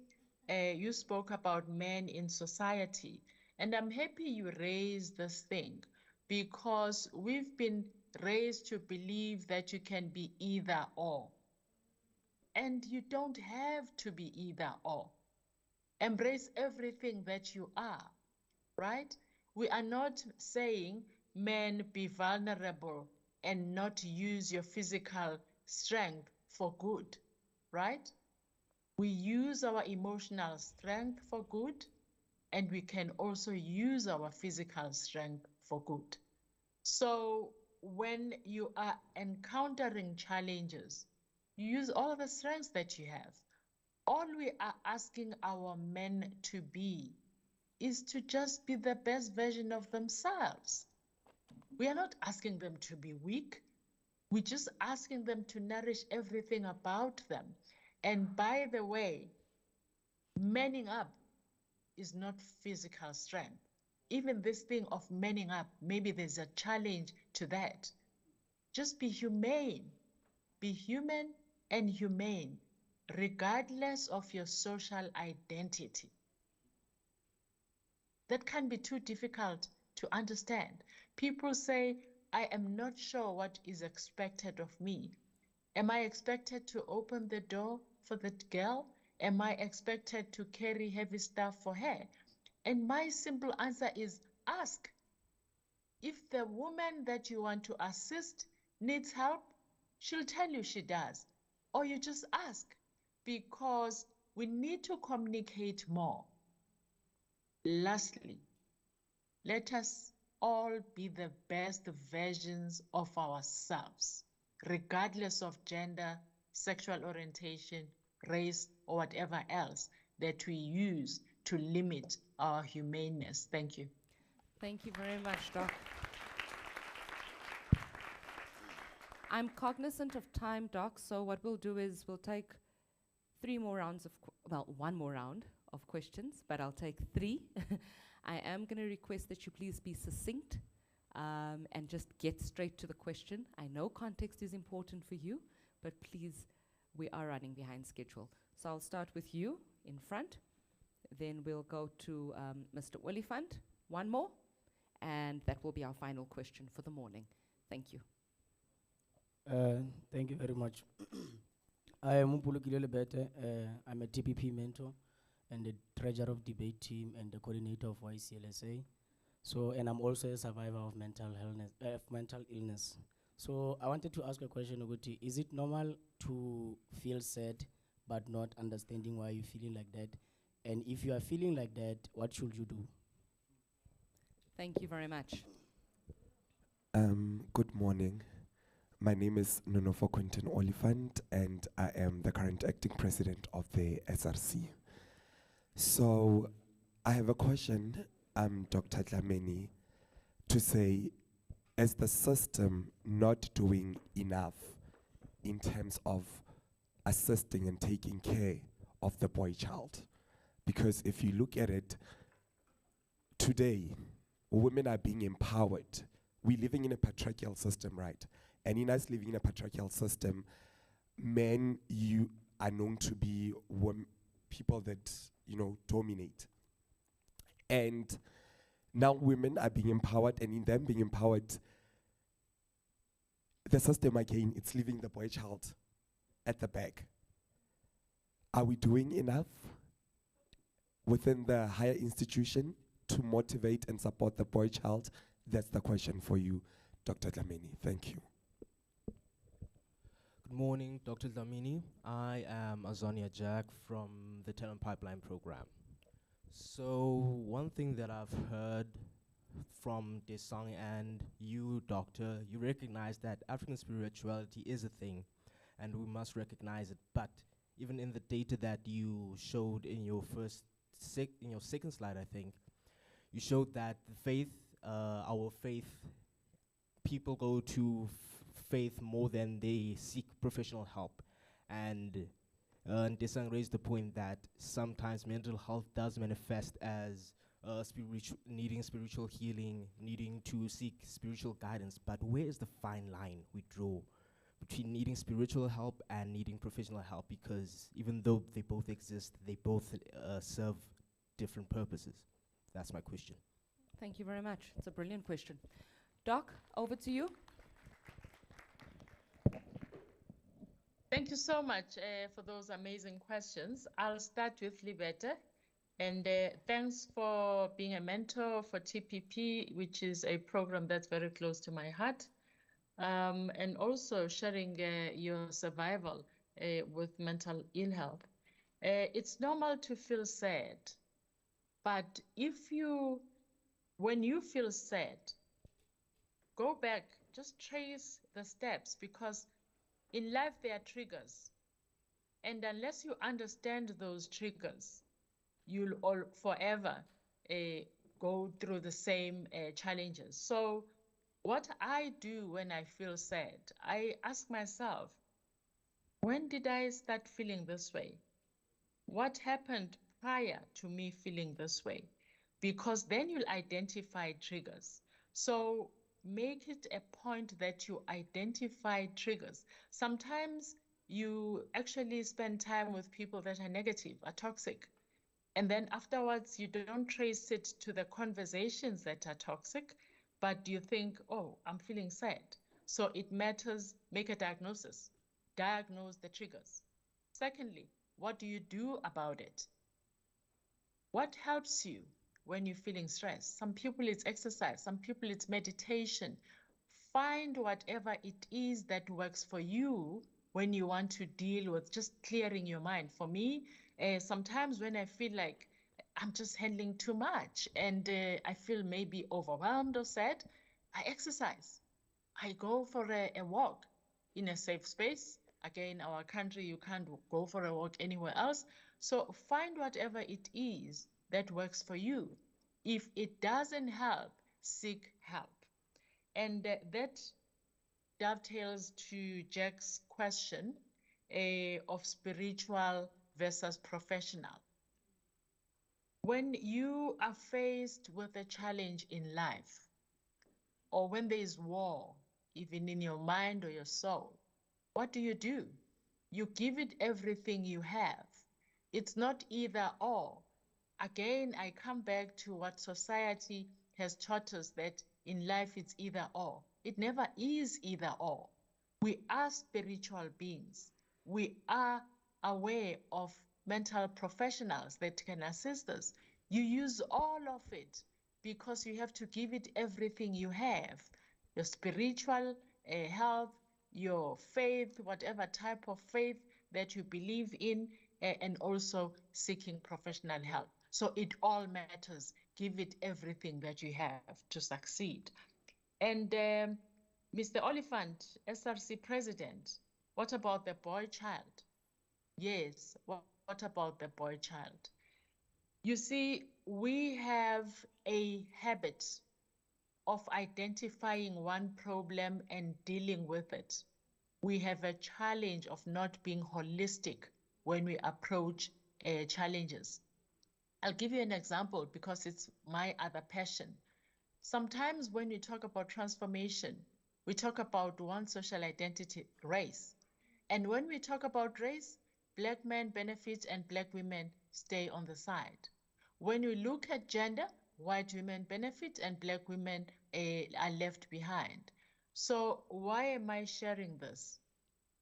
You spoke about men in society. And I'm happy you raised this thing, because we've been raised to believe that you can be either or. And you don't have to be either or. Embrace everything that you are, right? We are not saying men be vulnerable and not use your physical strength for good, right? We use our emotional strength for good, and we can also use our physical strength for good. So when you are encountering challenges, you use all the strengths that you have. All we are asking our men to be is to just be the best version of themselves. We are not asking them to be weak. We're just asking them to nourish everything about them. And by the way, manning up is not physical strength. Even this thing of manning up, maybe there's a challenge to that. Just be humane. Be human and humane, regardless of your social identity. That can be too difficult to understand. People say, I am not sure what is expected of me. Am I expected to open the door for that girl? Am I expected to carry heavy stuff for her? And my simple answer is ask. If the woman that you want to assist needs help, she'll tell you she does. Or you just ask, because we need to communicate more. Lastly, let us all be the best versions of ourselves, regardless of gender, sexual orientation, race, or whatever else that we use to limit our humaneness. Thank you.
Thank you very much, Doc. I'm cognizant of time, Doc, so what we'll do is we'll take 3 more rounds of, well, 1 more round of questions, but I'll take 3. I am going to request that you please be succinct and just get straight to the question. I know context is important for you, but please, we are running behind schedule. So I'll start with you in front. Then we'll go to Mr. Olifant. 1 more, and that will be our final question for the morning. Thank you.
Thank you very much. I am Mpulukile Lebete. I'm a TPP mentor and the treasurer of debate team and the coordinator of YCLSA. So, and I'm also a survivor of mental illness. So, I wanted to ask a question, Uguti. Is it normal to feel sad but not understanding why you're feeling like that? And if you are feeling like that, what should you do?
Thank you very much.
Good morning. My name is Nonofo Quentin Oliphant, and I am the current acting president of the SRC. So I have a question, Dr. Dlamini, to say, is the system not doing enough in terms of assisting and taking care of the boy child? Because if you look at it, today, women are being empowered. We're living in a patriarchal system, right? And in us living in a patriarchal system, men you are known to be people that, dominate. And now women are being empowered, and in them being empowered, the system again, it's leaving the boy child at the back. Are we doing enough within the higher institution to motivate and support the boy child? That's the question for you, Dr. Dlamini. Thank you.
Good morning, Dr. Dlamini. I am Azonia Jack from the Talent Pipeline Program. So one thing that I've heard from Desang and you, Doctor, you recognize that African spirituality is a thing, and we must recognize it. But even in the data that you showed in your second slide, I think, you showed that the faith, our faith, people go to faith more than they seek professional help. And Desang raised the point that sometimes mental health does manifest as needing spiritual healing, needing to seek spiritual guidance. But where is the fine line we draw between needing spiritual help and needing professional help? Because even though they both exist, they both serve different purposes. That's my question.
Thank you very much. It's a brilliant question. Doc, over to you.
Thank you so much for those amazing questions. I'll start with Libete. And thanks for being a mentor for TPP, which is a program that's very close to my heart. And also sharing your survival with mental ill health. It's normal to feel sad, but when you feel sad, go back, just trace the steps, because in life there are triggers. And unless you understand those triggers, you'll all forever go through the same challenges. So what I do when I feel sad, I ask myself, when did I start feeling this way? What happened prior to me feeling this way? Because then you'll identify triggers. So make it a point that you identify triggers. Sometimes you actually spend time with people that are negative, are toxic. And then afterwards, you don't trace it to the conversations that are toxic, but you think, oh, I'm feeling sad. So it matters, make a diagnosis, diagnose the triggers. Secondly, what do you do about it? What helps you when you're feeling stressed? Some people it's exercise, some people it's meditation. Find whatever it is that works for you when you want to deal with just clearing your mind. For me, sometimes when I feel like I'm just handling too much and I feel maybe overwhelmed or sad, I exercise. I go for a walk in a safe space. Again, our country, you can't go for a walk anywhere else. So find whatever it is that works for you. If it doesn't help, seek help. And that dovetails to Jack's question of spiritual versus professional. When you are faced with a challenge in life, or when there is war, even in your mind or your soul, what do? You give it everything you have. It's not either or. Again, I come back to what society has taught us, that in life it's either or. It never is either or. We are spiritual beings. We are aware of mental professionals that can assist us. You use all of it because you have to give it everything you have. Your spiritual health, your faith, whatever type of faith that you believe in, and also seeking professional help. So it all matters. Give it everything that you have to succeed. And Mr. Oliphant, SRC president, what about the boy child? Yes, what about the boy child? You see, we have a habit of identifying one problem and dealing with it. We have a challenge of not being holistic when we approach challenges. I'll give you an example because it's my other passion. Sometimes when we talk about transformation, we talk about one social identity, race. And when we talk about race, Black men benefit and Black women stay on the side. When we look at gender, white women benefit and Black women are left behind. So why am I sharing this?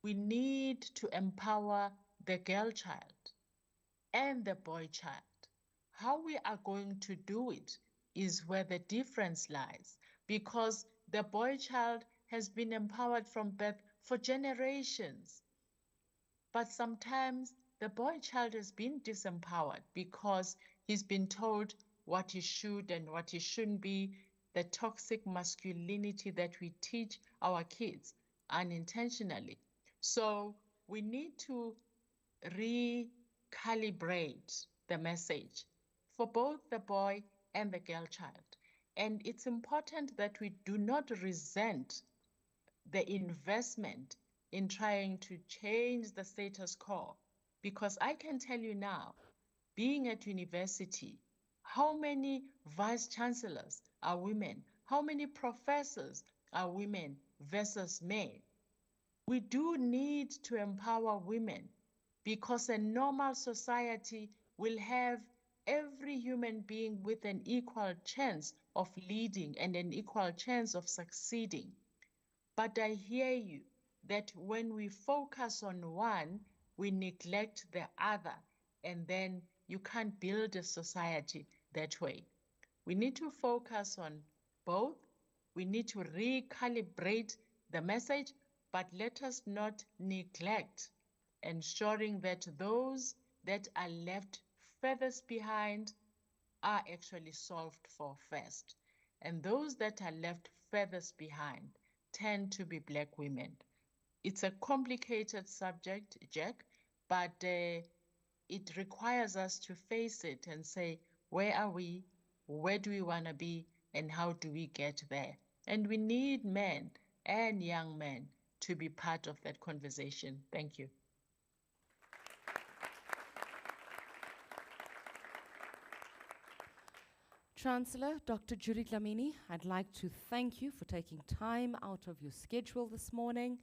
We need to empower the girl child and the boy child. How we are going to do it is where the difference lies, because the boy child has been empowered from birth for generations. But sometimes the boy child has been disempowered because he's been told what he should and what he shouldn't be, the toxic masculinity that we teach our kids unintentionally. So we need to recalibrate the message for both the boy and the girl child. And it's important that we do not resent the investment in trying to change the status quo. Because I can tell you now, being at university, how many vice chancellors are women? How many professors are women versus men? We do need to empower women, because a normal society will have every human being with an equal chance of leading and an equal chance of succeeding. But I hear you that when we focus on one, we neglect the other, and then you can't build a society that way. We need to focus on both. We need to recalibrate the message, but let us not neglect ensuring that those that are left furthest behind are actually solved for first. And those that are left furthest behind tend to be Black women. It's a complicated subject, Jack, but it requires us to face it and say, where are we? Where do we want to be? And how do we get there? And we need men and young men to be part of that conversation. Thank you.
Chancellor, Dr. Judy Dlamini, I'd like to thank you for taking time out of your schedule this morning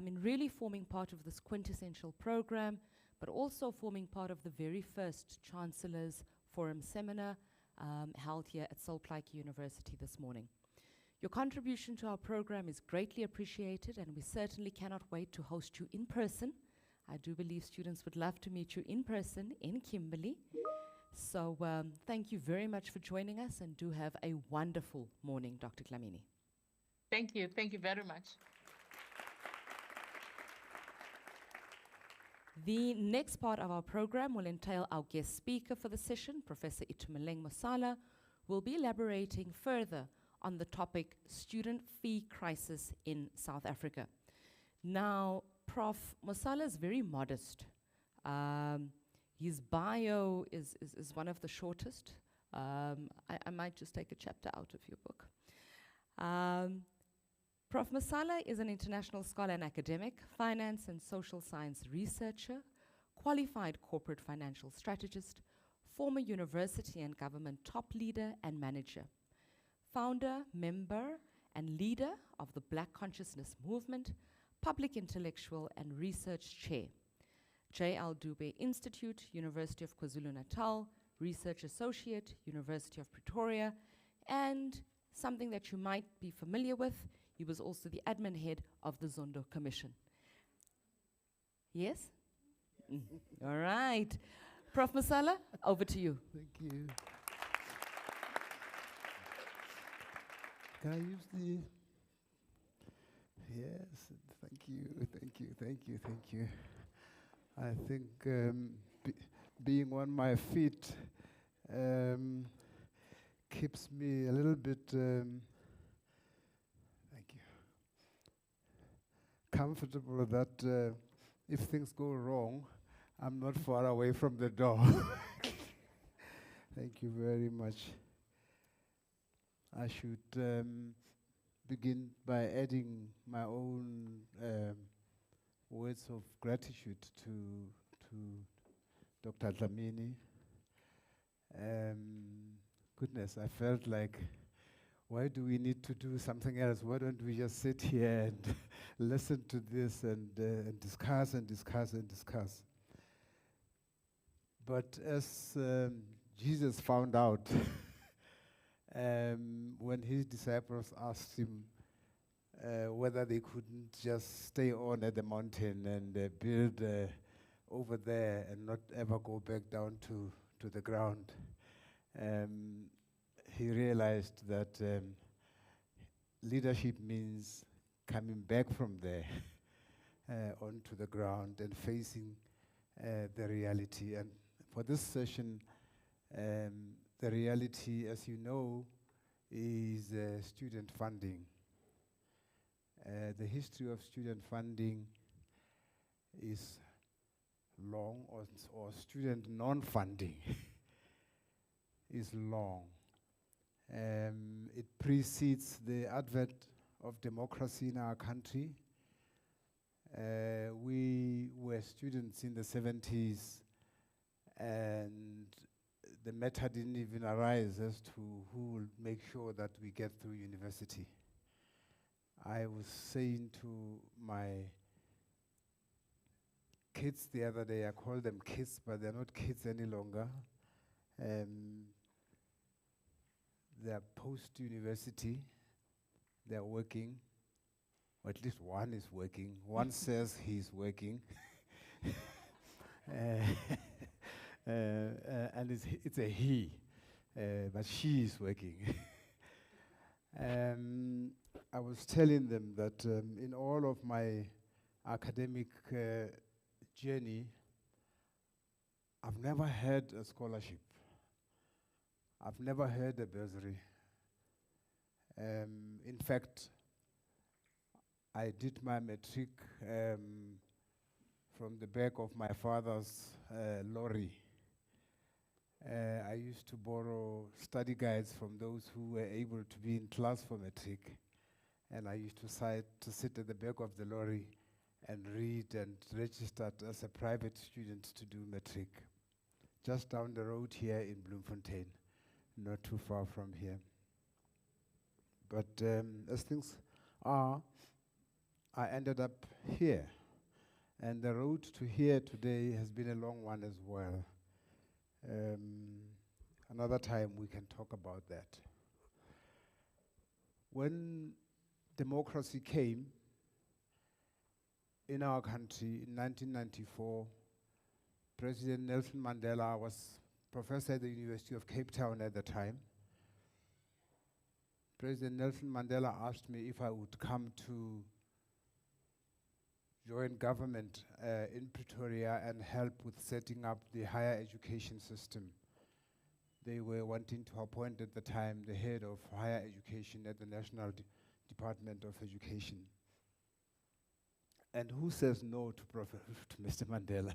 in really forming part of this quintessential program, but also forming part of the very first Chancellors Forum seminar held here at Solplaatje University this morning. Your contribution to our program is greatly appreciated, and we certainly cannot wait to host you in person. I do believe students would love to meet you in person in Kimberley. So thank you very much for joining us, and do have a wonderful morning, Dr. Dlamini.
Thank you. Thank you very much.
The next part of our program will entail our guest speaker for the session, Professor Itumeleng Mosala, will be elaborating further on the topic student fee crisis in South Africa. Now, Prof. Mosala is very modest. His bio is one of the shortest. I might just take a chapter out of your book. Prof. Mosala is an international scholar and academic, finance and social science researcher, qualified corporate financial strategist, former university and government top leader and manager, founder, member, and leader of the Black Consciousness Movement, public intellectual and research chair, J.L. Dube Institute, University of KwaZulu-Natal, research associate, University of Pretoria, and something that you might be familiar with, he was also the admin head of the Zondo Commission. Yes? All right. Prof. Mosala, over to you.
Thank you. Can I use the... Yes, thank you, thank you, thank you, thank you. I think being on my feet keeps me a little bit, thank you, comfortable that if things go wrong, I'm not far away from the door. Thank you very much. I should begin by adding my own words of gratitude to Dr. Dlamini. Goodness, I felt like, why do we need to do something else? Why don't we just sit here and listen to this and discuss and discuss and discuss? But as Jesus found out when his disciples asked him whether they couldn't just stay on at the mountain and build over there and not ever go back down to the ground, he realized that leadership means coming back from there onto the ground and facing the reality. And for this session, the reality, as you know, is student funding. The history of student funding is long, or student non-funding is long. It precedes the advent of democracy in our country. We were students in the 70s, and the matter didn't even arise as to who will make sure that we get through university. I was saying to my kids the other day, I call them kids, but they're not kids any longer. They're post-university, they're working, or at least one is working. One says he's working. And it's a he, but she is working. I was telling them that in all of my academic journey, I've never had a scholarship. I've never had a bursary. In fact, I did my matric from the back of my father's lorry. I used to borrow study guides from those who were able to be in class for matric. And I used to sit at the back of the lorry and read and registered as a private student to do matric. Just down the road here in Bloemfontein, not too far from here. But as things are, I ended up here. And the road to here today has been a long one as well. Another time we can talk about that. When democracy came in our country in 1994, President Nelson Mandela was professor at the University of Cape Town at the time. President Nelson Mandela asked me if I would come to
join government in Pretoria and help with setting up the higher education system. They were wanting to appoint at the time the head of higher education at the National Department of Education. And who says no to to Mr. Mandela?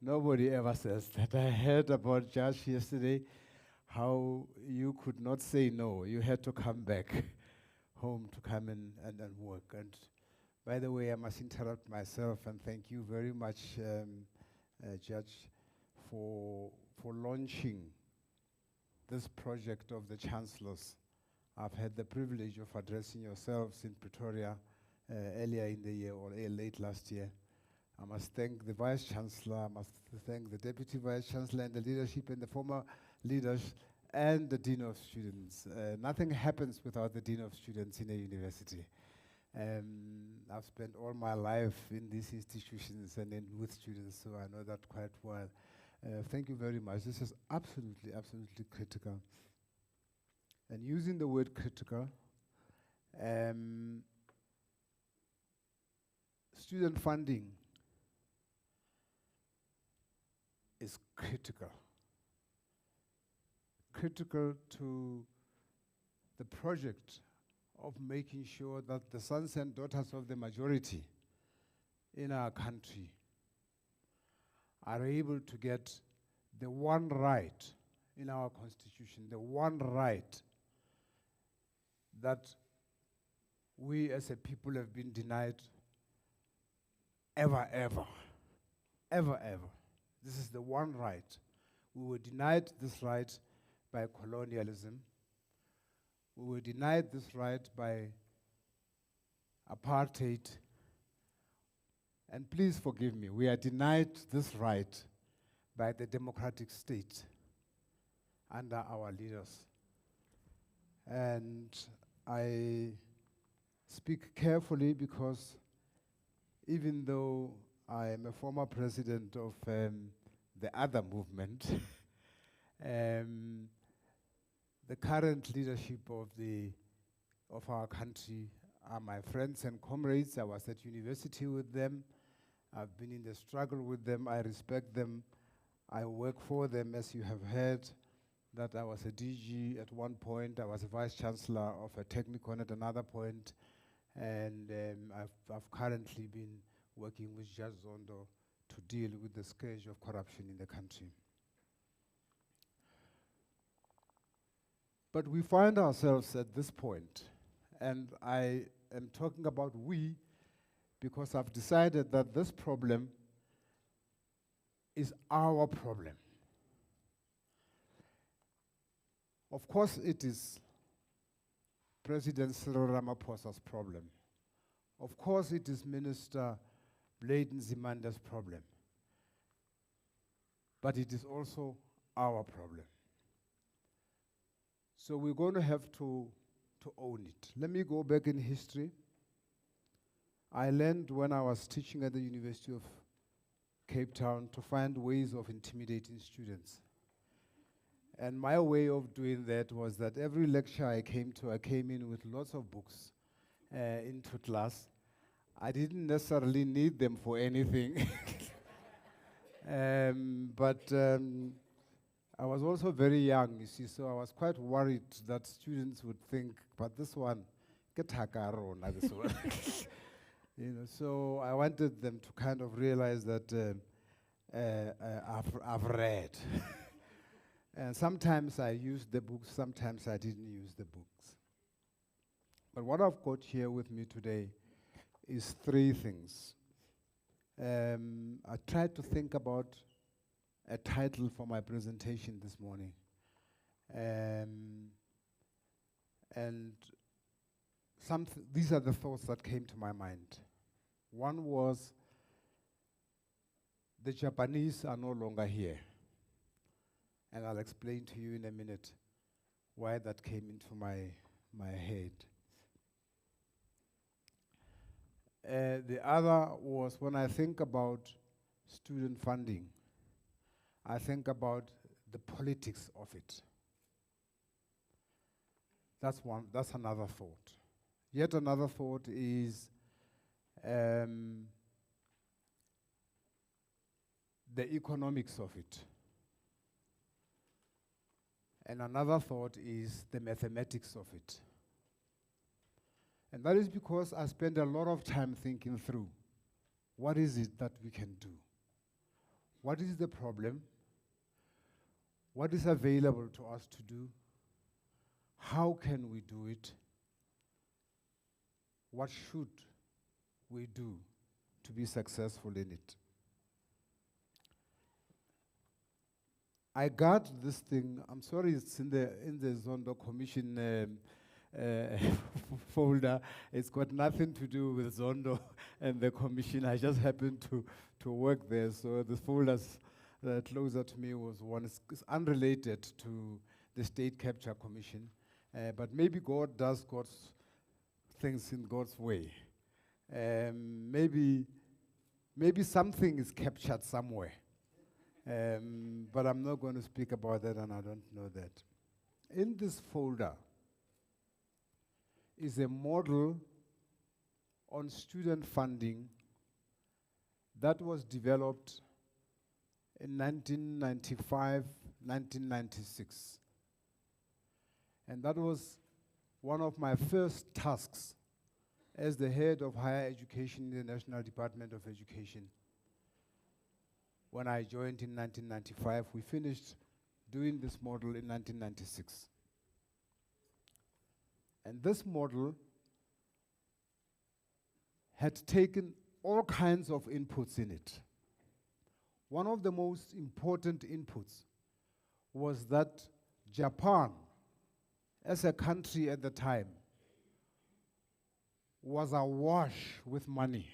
Nobody ever says that. I heard about Josh yesterday, how you could not say no. You had to come back home to come and work. And by the way, I must interrupt myself and thank you very much, Judge, for launching this project of the Chancellors. I've had the privilege of addressing yourselves in Pretoria earlier in the year or late last year. I must thank the Vice Chancellor, I must thank the Deputy Vice Chancellor and the leadership and the former leaders and the Dean of Students. Nothing happens without the Dean of Students in a university. I've spent all my life in these institutions and with students, so I know that quite well. Thank you very much. This is absolutely, absolutely critical. And using the word critical, student funding is critical. Critical to the project of making sure that the sons and daughters of the majority in our country are able to get the one right in our constitution, the one right that we as a people have been denied ever. This is the one right. We were denied this right by colonialism. We were denied this right by apartheid. And please forgive me, we are denied this right by the democratic state under our leaders. And I speak carefully because even though I am a former president of the other movement, the current leadership of our country are my friends and comrades. I was at university with them. I've been in the struggle with them. I respect them. I work for them, as you have heard, that I was a DG at one point. I was a vice chancellor of a technicon at another point. And I've currently been working with Judge Zondo to deal with the scourge of corruption in the country. But we find ourselves at this point, and I am talking about we because I've decided that this problem is our problem. Of course, it is President Cyril Ramaphosa's problem. Of course, it is Minister Blade Nzimanda's problem. But it is also our problem. So we're going to have to own it. Let me go back in history. I learned when I was teaching at the University of Cape Town to find ways of intimidating students. And my way of doing that was that every lecture I came in with lots of books into class. I didn't necessarily need them for anything. But I was also very young, you see, so I was quite worried that students would think, but this one, get hakarona, this one. You know, so I wanted them to kind of realize that I've read. And sometimes I used the books, sometimes I didn't use the books. But what I've got here with me today is three things. I tried to think about a title for my presentation this morning. And these are the thoughts that came to my mind. One was, the Japanese are no longer here. And I'll explain to you in a minute why that came into my head. The other was, when I think about student funding, I think about the politics of it. That's another thought. Yet another thought is the economics of it. And another thought is the mathematics of it. And that is because I spend a lot of time thinking through, what is it that we can do? What is the problem? What is available to us to do? How can we do it? What should we do to be successful in it? I got this thing, I'm sorry it's in the Zondo Commission folder. It's got nothing to do with Zondo and the Commission. I just happened to work there, so the folders closer to me was one. It's unrelated to the State Capture Commission, but maybe God does God's things in God's way. Maybe something is captured somewhere. But I'm not going to speak about that, and I don't know that. In this folder is a model on student funding that was developed in 1995, 1996. And that was one of my first tasks as the head of higher education in the National Department of Education. When I joined in 1995, we finished doing this model in 1996. And this model had taken all kinds of inputs in it. One of the most important inputs was that Japan, as a country at the time, was awash with money.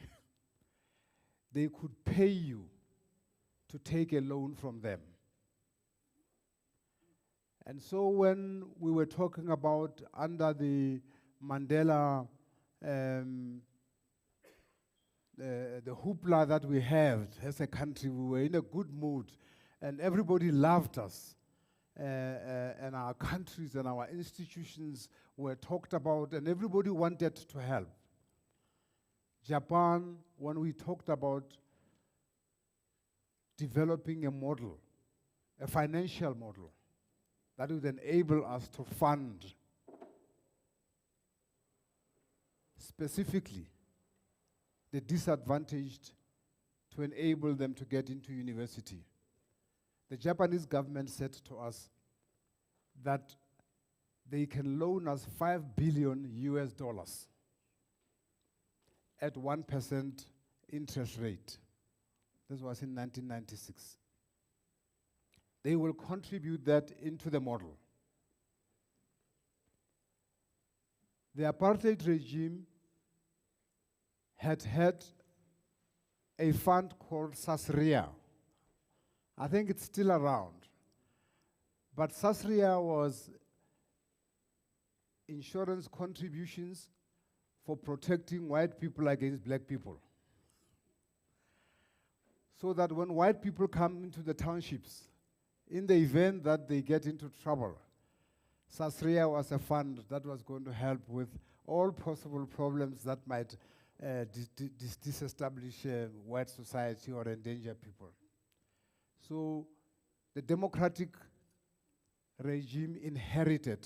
They could pay you to take a loan from them. And so when we were talking about under the Mandela, the hoopla that we had as a country, we were in a good mood, and everybody loved us. And our countries and our institutions were talked about, and everybody wanted to help. Japan, when we talked about developing a model, a financial model, that would enable us to fund specifically the disadvantaged to enable them to get into university. The Japanese government said to us that they can loan us $5 billion at 1% interest rate. This was in 1996. They will contribute that into the model. The apartheid regime had a fund called Sasria. I think it's still around. But Sasria was insurance contributions for protecting white people against black people. So that when white people come into the townships, in the event that they get into trouble, Sasria was a fund that was going to help with all possible problems that might disestablish white society or endanger people. So the democratic regime inherited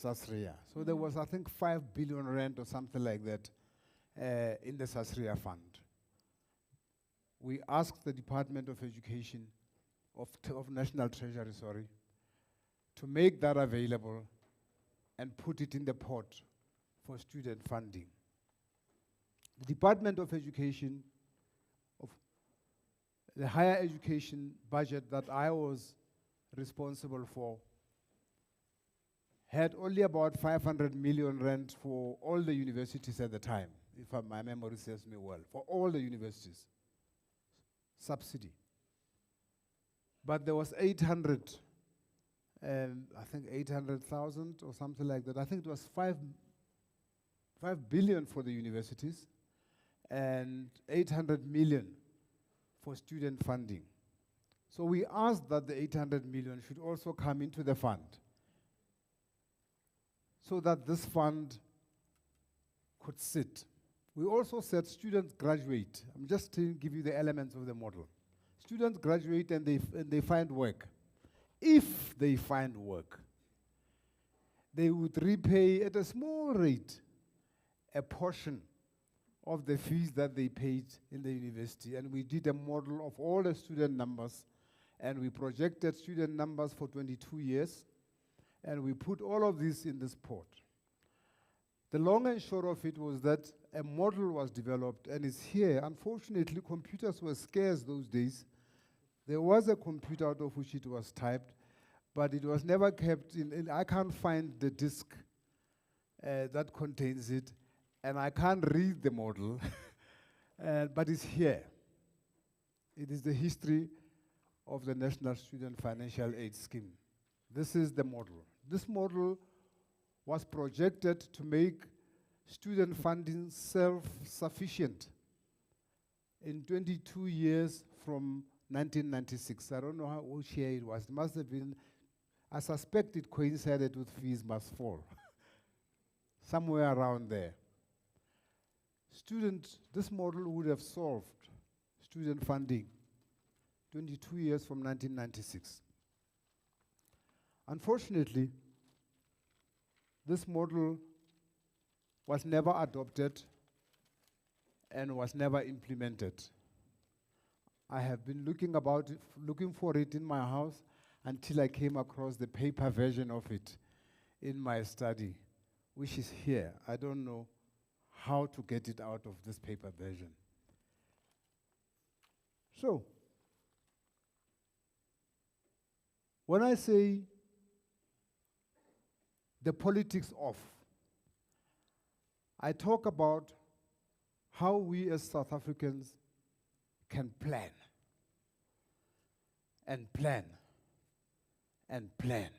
Sasria. So there was, I think, 5 billion rand or something like that in the Sasria fund. We asked the Department of Education, of National Treasury, sorry, to make that available and put it in the pot for student funding. The Department of Education, of the higher education budget that I was responsible for, had only about 500 million rand for all the universities at the time, if my memory serves me well, for all the universities, subsidy. But there was 800, I think 800,000 or something like that. I think it was 5 billion for the universities and 800 million for student funding. So we asked that the 800 million should also come into the fund so that this fund could sit. We also said students graduate. I'm just to give you the elements of the model. Students graduate and they find work. If they find work, they would repay at a small rate a portion of the fees that they paid in the university. And we did a model of all the student numbers, and we projected student numbers for 22 years, and we put all of this in this pot. The long and short of it was that a model was developed, and it's here. Unfortunately, computers were scarce those days. There was a computer out of which it was typed, but it was never kept in I can't find the disk that contains it, and I can't read the model, but it's here. It is the history of the National Student Financial Aid Scheme. This is the model. This model was projected to make student funding self-sufficient in 22 years from 1996. I don't know which year it was. It must have been, I suspect it coincided with Fees Must Fall. Somewhere around there. This model would have solved student funding 22 years from 1996. Unfortunately, this model was never adopted and was never implemented. I have been looking for it in my house until I came across the paper version of it in my study, which is here. I don't know how to get it out of this paper version. So, when I say the politics of, I talk about how we as South Africans can plan and plan and plan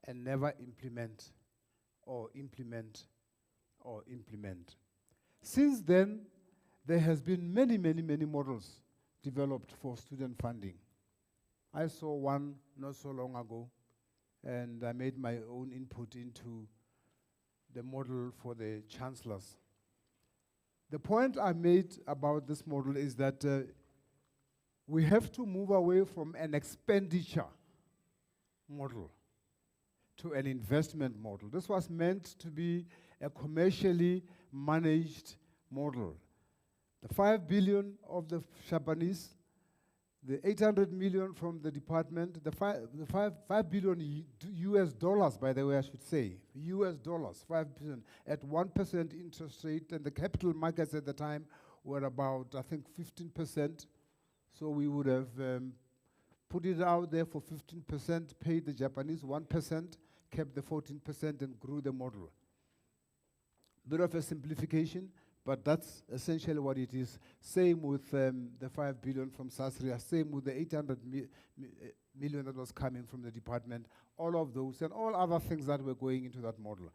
and never implement or implement or implement. Since then, there has been many models developed for student funding. I saw one not so long ago, and I made my own input into the model for the chancellors. The point I made about this model is that we have to move away from an expenditure model to an investment model. This was meant to be a commercially managed model. The 5 billion of the Japanese, the 800 million from the department, the 5 billion US dollars, by the way, I should say, US dollars, 5 billion at 1% interest rate, and the capital markets at the time were about, I think, 15%. So we would have put it out there for 15%, paid the Japanese 1%, kept the 14%, and grew the model. Bit of a simplification, but that's essentially what it is. Same with the 5 billion from Sasria, same with the 800 million that was coming from the department, all of those and all other things that were going into that model.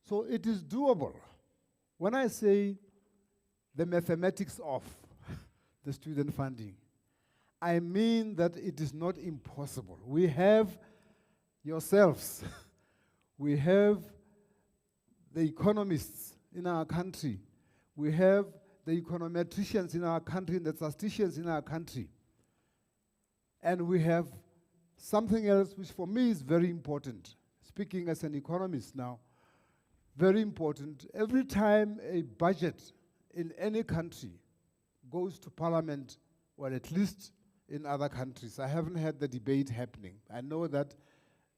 So it is doable. When I say the mathematics of the student funding, I mean that it is not impossible. We have yourselves, we have the economists in our country, we have the econometricians in our country and the statisticians in our country. And we have something else which for me is very important, speaking as an economist now, very important. Every time a budget in any country goes to parliament, or at least in other countries, I haven't had the debate happening. I know that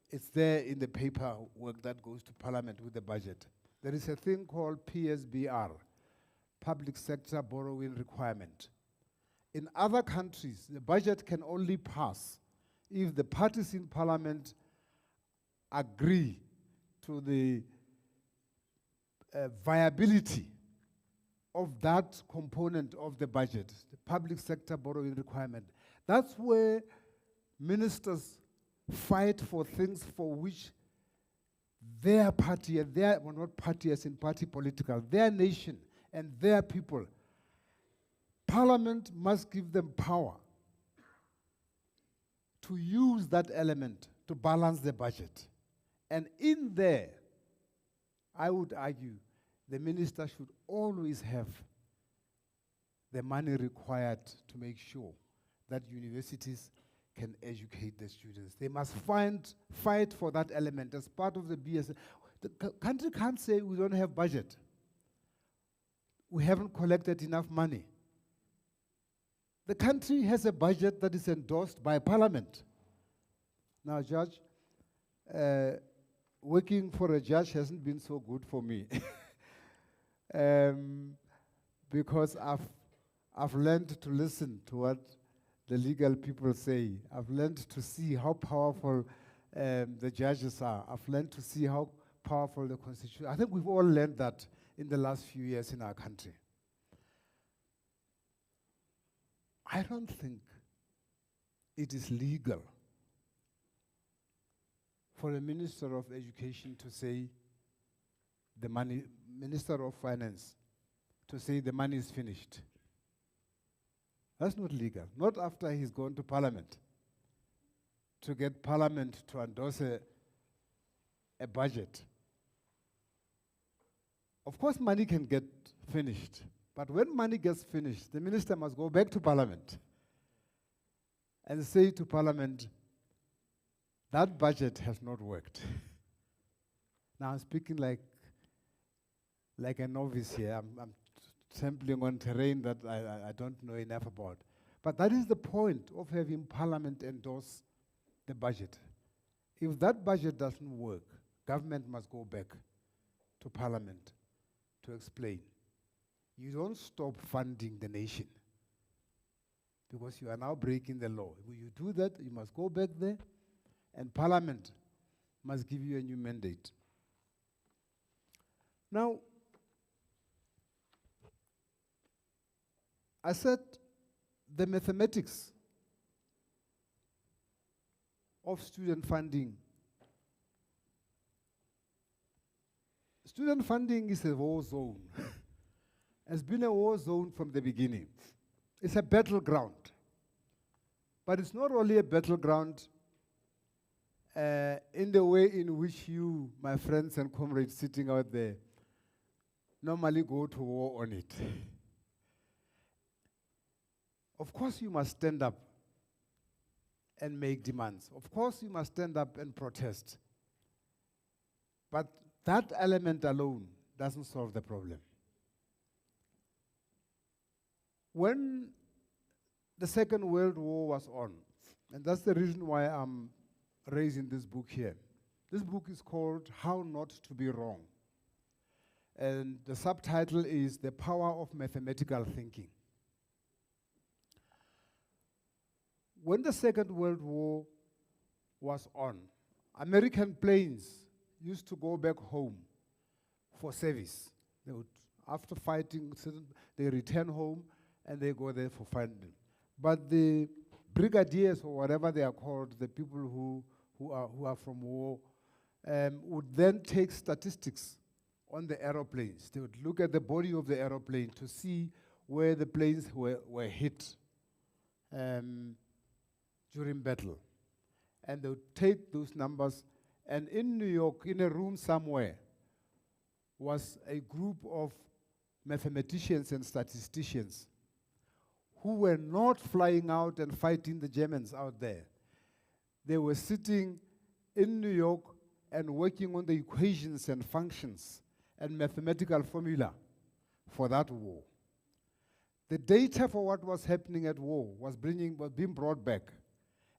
it's there in the paperwork that goes to parliament with the budget. There is a thing called PSBR, Public Sector Borrowing Requirement. In other countries, the budget can only pass if the parties in parliament agree to the viability of that component of the budget, the public sector borrowing requirement. That's where ministers fight for things for which their party, and their, well, not party as in party political, their nation and their people, Parliament must give them power to use that element to balance the budget. And in there, I would argue, the minister should always have the money required to make sure that universities can educate the students. They must fight for that element as part of the BS. The country can't say we don't have budget. We haven't collected enough money. The country has a budget that is endorsed by Parliament. Now, Judge, working for a judge hasn't been so good for me. Because I've learned to listen to what the legal people say. I've learned to see how powerful the judges are. I've learned to see how powerful the Constitution. I think we've all learned that in the last few years in our country. I don't think it is legal for a Minister of Education to say the money, Minister of Finance, to say the money is finished. That's not legal. Not after he's gone to Parliament to get Parliament to endorse a budget. Of course, money can get finished, but when money gets finished, the minister must go back to Parliament and say to Parliament, that budget has not worked. Now I'm speaking like a novice here. I'm trampling on terrain that I don't know enough about. But that is the point of having Parliament endorse the budget. If that budget doesn't work, government must go back to Parliament to explain. You don't stop funding the nation because you are now breaking the law. When you do that, you must go back there and Parliament must give you a new mandate. Now, I said the mathematics of student funding. Student funding is a war zone. It's been a war zone from the beginning. It's a battleground. But it's not only a battleground in the way in which you, my friends and comrades sitting out there, normally go to war on it. Of course, you must stand up and make demands. Of course, you must stand up and protest. But that element alone doesn't solve the problem. When the Second World War was on, and that's the reason why I'm raising this book here. This book is called How Not to Be Wrong. And the subtitle is The Power of Mathematical Thinking. When the Second World War was on, American planes used to go back home for service. They would, after fighting, they return home and they go there for funding. But the brigadiers or whatever they are called, the people who are from war, would then take statistics on the aeroplanes. They would look at the body of the aeroplane to see where the planes were hit during battle. And they would take those numbers, and in New York, in a room somewhere, was a group of mathematicians and statisticians who were not flying out and fighting the Germans out there. They were sitting in New York and working on the equations and functions and mathematical formula for that war. The data for what was happening at war was being brought back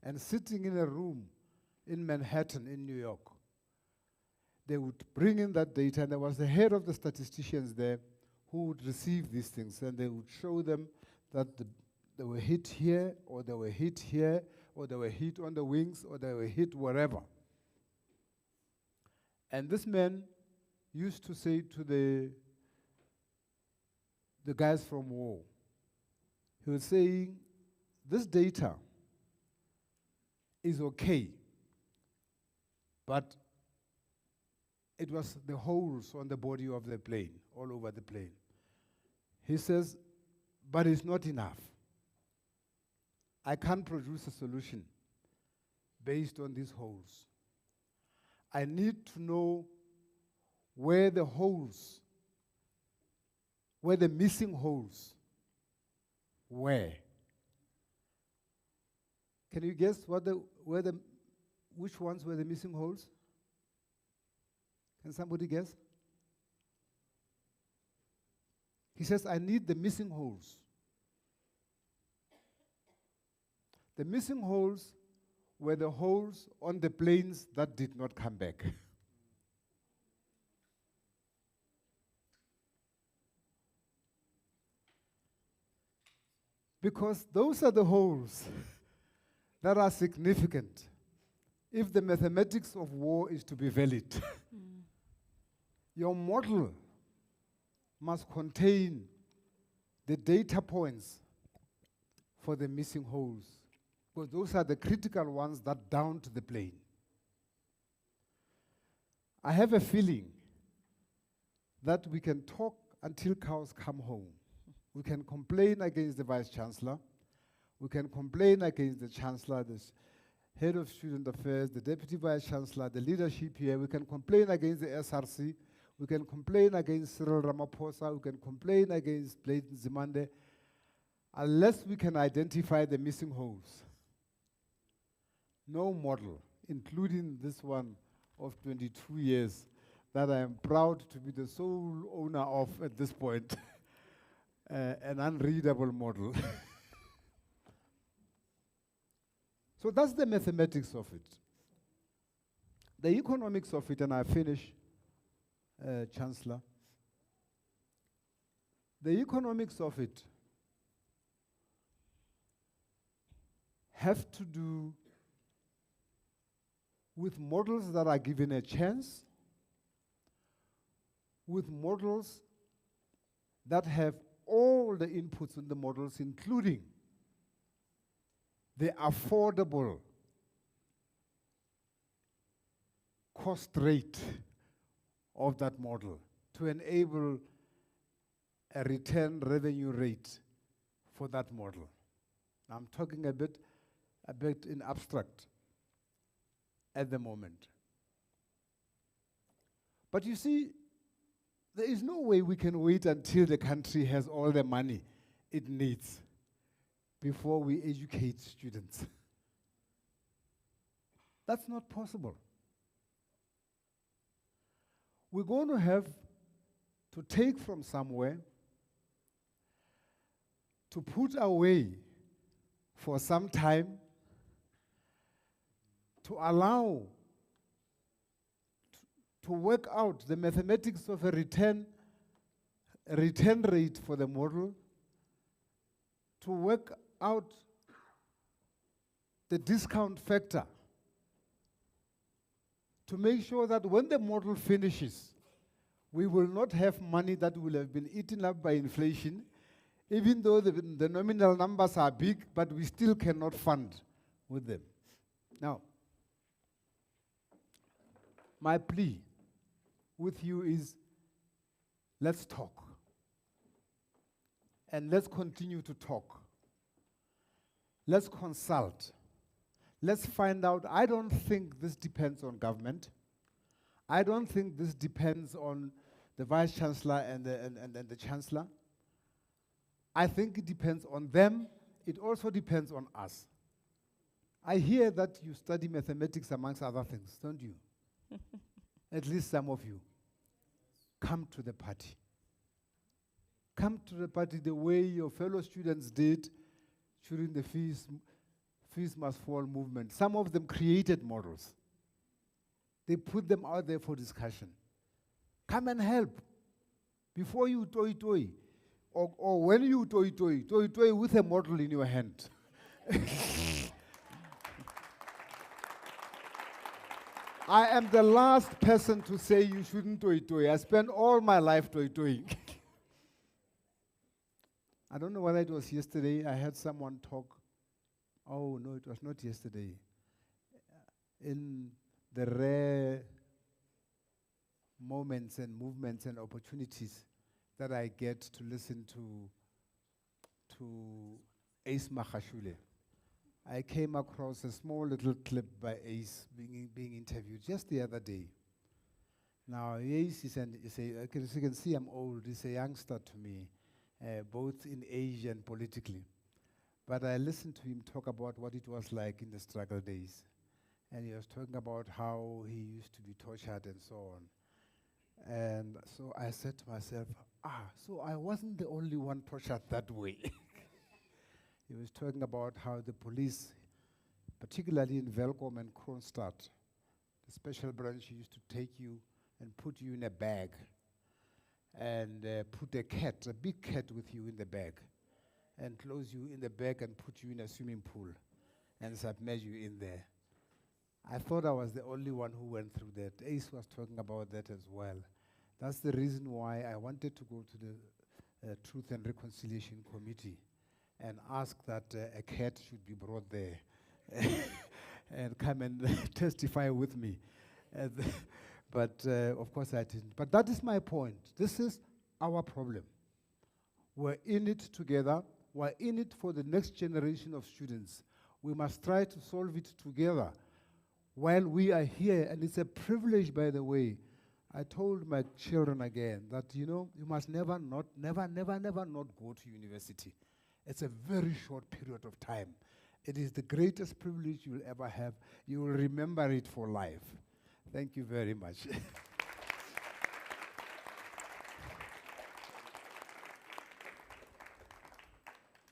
and sitting in a room in Manhattan in New York. They would bring in that data, and there was the head of the statisticians there who would receive these things, and they would show them that they were hit here, or they were hit here, or they were hit on the wings, or they were hit wherever. And this man used to say to the guys from war, he was saying, this data is okay, but it was the holes on the body of the plane, all over the plane. He says, but it's not enough. I can't produce a solution based on these holes. I need to know where the holes, where the missing holes Where? Can you guess which ones were the missing holes? Can somebody guess? He says, I need the missing holes. The missing holes were the holes on the planes that did not come back. Because those are the holes that are significant if the mathematics of war is to be valid. Your model must contain the data points for the missing holes, because those are the critical ones that down to the plane. I have a feeling that we can talk until cows come home. We can complain against the Vice Chancellor. We can complain against the Chancellor, the Head of Student Affairs, the Deputy Vice Chancellor, the leadership here. We can complain against the SRC. We can complain against Cyril Ramaphosa. We can complain against Bladen Zimande, unless we can identify the missing holes. No model, including this one of 22 years, that I am proud to be the sole owner of at this point, an unreadable model. So that's the mathematics of it. The economics of it, and I finish, Chancellor. The economics of it have to do with models that are given a chance, with models that have all the inputs in the models, including the affordable cost rate of that model to enable a return revenue rate for that model. I'm talking a bit in abstract at the moment. But you see, there is no way we can wait until the country has all the money it needs before we educate students. That's not possible. We're going to have to take from somewhere to put away for some time to allow to work out the mathematics of a return rate for the model, to work out the discount factor, to make sure that when the model finishes, we will not have money that will have been eaten up by inflation, even though the nominal numbers are big, but we still cannot fund with them. Now, my plea with you is, let's talk. And let's continue to talk. Let's consult. Let's find out. I don't think this depends on government. I don't think this depends on the Vice Chancellor and the Chancellor. I think it depends on them. It also depends on us. I hear that you study mathematics amongst other things, don't you? At least some of you. Come to the party. Come to the party the way your fellow students did during the fees must fall movement. Some of them created models. They put them out there for discussion. Come and help. Before you toy, or when you toy with a model in your hand. I am the last person to say you shouldn't toy. I spent all my life toying. I don't know whether it was yesterday. I had someone talk. Oh, no, it was not yesterday. In the rare moments and movements and opportunities that I get to listen to Ace Makashule, I came across a small little clip by Ace being interviewed just the other day. Now, Ace is you can see I'm old. He's a youngster to me, both in age and politically. But I listened to him talk about what it was like in the struggle days. And he was talking about how he used to be tortured and so on. And so I said to myself, so I wasn't the only one tortured that way. He was talking about how the police, particularly in Velkom and Kronstadt, the special branch used to take you and put you in a bag and put a big cat with you in the bag and close you in the bag and put you in a swimming pool and submerge you in there. I thought I was the only one who went through that. Ace was talking about that as well. That's the reason why I wanted to go to the Truth and Reconciliation Committee and ask that a cat should be brought there and come and testify with me. But of course I didn't. But that is my point. This is our problem. We're in it together. We're in it for the next generation of students. We must try to solve it together while we are here. And it's a privilege, by the way. I told my children again that, you must never not go to university. It's a very short period of time. It is the greatest privilege you will ever have. You will remember it for life. Thank you very much.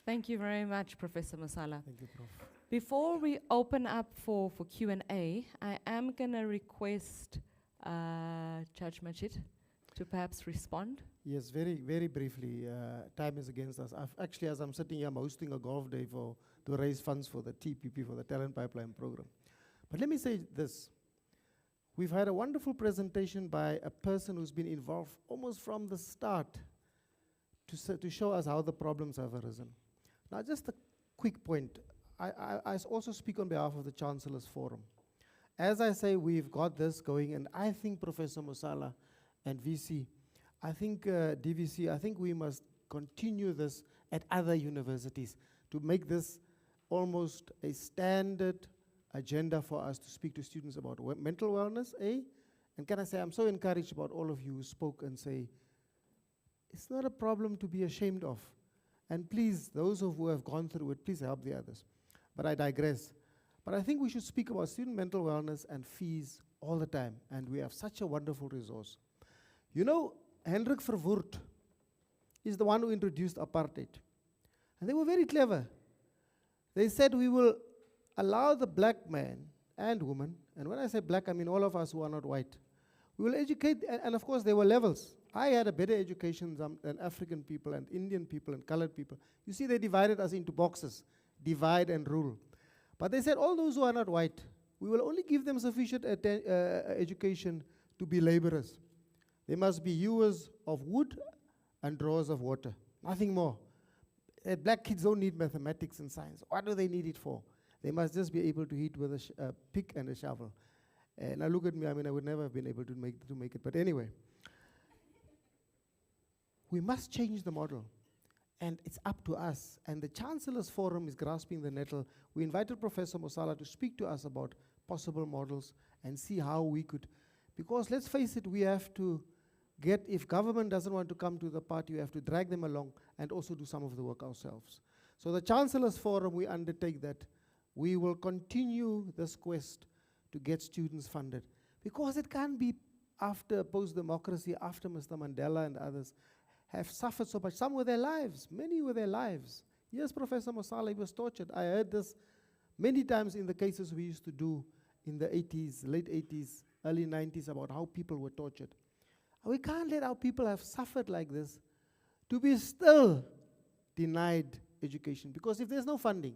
Thank you very much, Professor Masala.
Thank you, Prof.
Before we open up for Q&A, I am going to request Judge Majid to perhaps respond.
Yes, very, very briefly. Time is against us. Actually, as I'm sitting here, I'm hosting a golf day to raise funds for the TPP, for the Talent Pipeline Program. But let me say this. We've had a wonderful presentation by a person who's been involved almost from the start to show us how the problems have arisen. Now, just a quick point. I also speak on behalf of the Chancellors Forum. As I say, we've got this going, and I think Professor Musala and VC, I think DVC, I think we must continue this at other universities to make this almost a standard agenda for us to speak to students about mental wellness, And can I say, I'm so encouraged about all of you who spoke and say, it's not a problem to be ashamed of. And please, those who have gone through it, please help the others. But I digress. But I think we should speak about student mental wellness and fees all the time. And we have such a wonderful resource. Hendrik Verwoerd is the one who introduced apartheid. And they were very clever. They said we will allow the black man and woman, and when I say black, I mean all of us who are not white. We will educate, and of course there were levels. I had a better education than African people and Indian people and colored people. You see, they divided us into boxes, divide and rule. But they said all those who are not white, we will only give them sufficient education to be laborers. They must be hewers of wood and drawers of water, nothing more. Black kids don't need mathematics and science. What do they need it for? They must just be able to hit with a pick and a shovel. Now look at me, I would never have been able to make it. But anyway, we must change the model. And it's up to us. And the Chancellors Forum is grasping the nettle. We invited Professor Mosala to speak to us about possible models and see how we could. Because let's face it, we have to if government doesn't want to come to the party, we have to drag them along and also do some of the work ourselves. So the Chancellors Forum, we undertake that. We will continue this quest to get students funded. Because it can't be after post-democracy, after Mr. Mandela and others have suffered so much. Some with their lives, many with their lives. Yes, Professor Mosala was tortured. I heard this many times in the cases we used to do in the 80s, late 80s, early 90s about how people were tortured. We can't let our people have suffered like this to be still denied education. Because if there's no funding,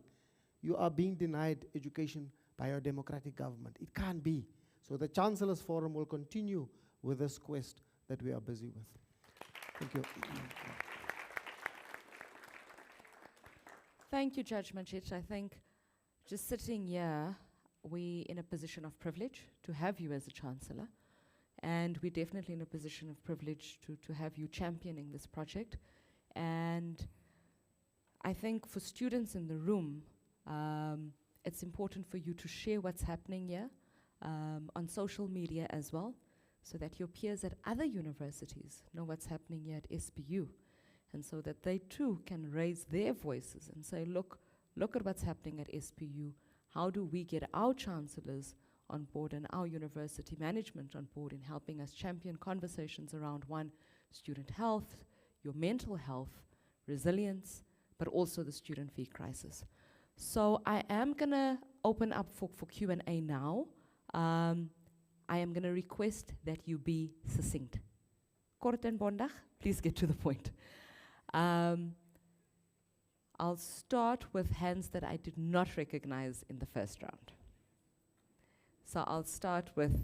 you are being denied education by your democratic government. It can't be. So the Chancellors Forum will continue with this quest that we are busy with. Thank you.
Thank you, Judge Majid. I think just sitting here, we're in a position of privilege to have you as a Chancellor. And we're definitely in a position of privilege to have you championing this project. And I think for students in the room, it's important for you to share what's happening here on social media as well, so that your peers at other universities know what's happening here at SBU, and so that they too can raise their voices and say, look look at what's happening at SPU. How do we get our chancellors on board and our university management on board in helping us champion conversations around, one, student health, your mental health, resilience, but also the student fee crisis. So I am gonna open up for Q&A now. I am gonna request that you be succinct. Kort en bondig, please get to the point. I'll start with hands that I did not recognize in the first round. So I'll start with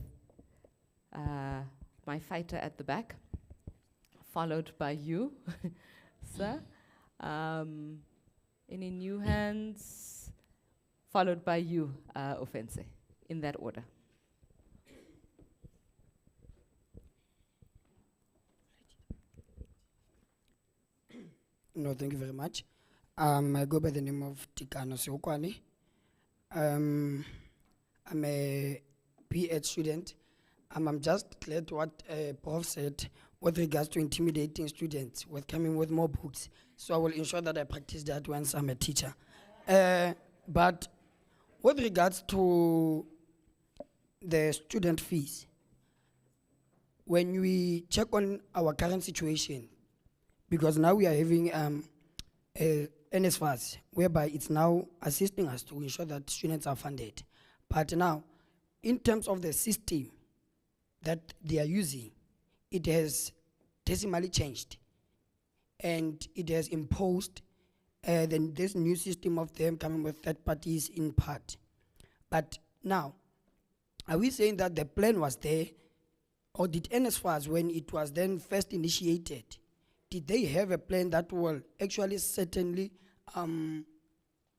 my fighter at the back, followed by you, sir. Any new hands? Followed by you, Ofense, in that order.
No, thank you very much. I go by the name of Tikano Seokwani. I'm a PH student. I'm just glad what Prof said with regards to intimidating students with coming with more books. So I will ensure that I practice that once I'm a teacher. But with regards to the student fees, when we check on our current situation, because now we are having NSFAS, whereby it's now assisting us to ensure that students are funded. But now, in terms of the system that they are using, it has decimally changed. And it has imposed then this new system of them coming with third parties in part. But now, are we saying that the plan was there, or did NSFAS, when it was then first initiated, did they have a plan that will actually certainly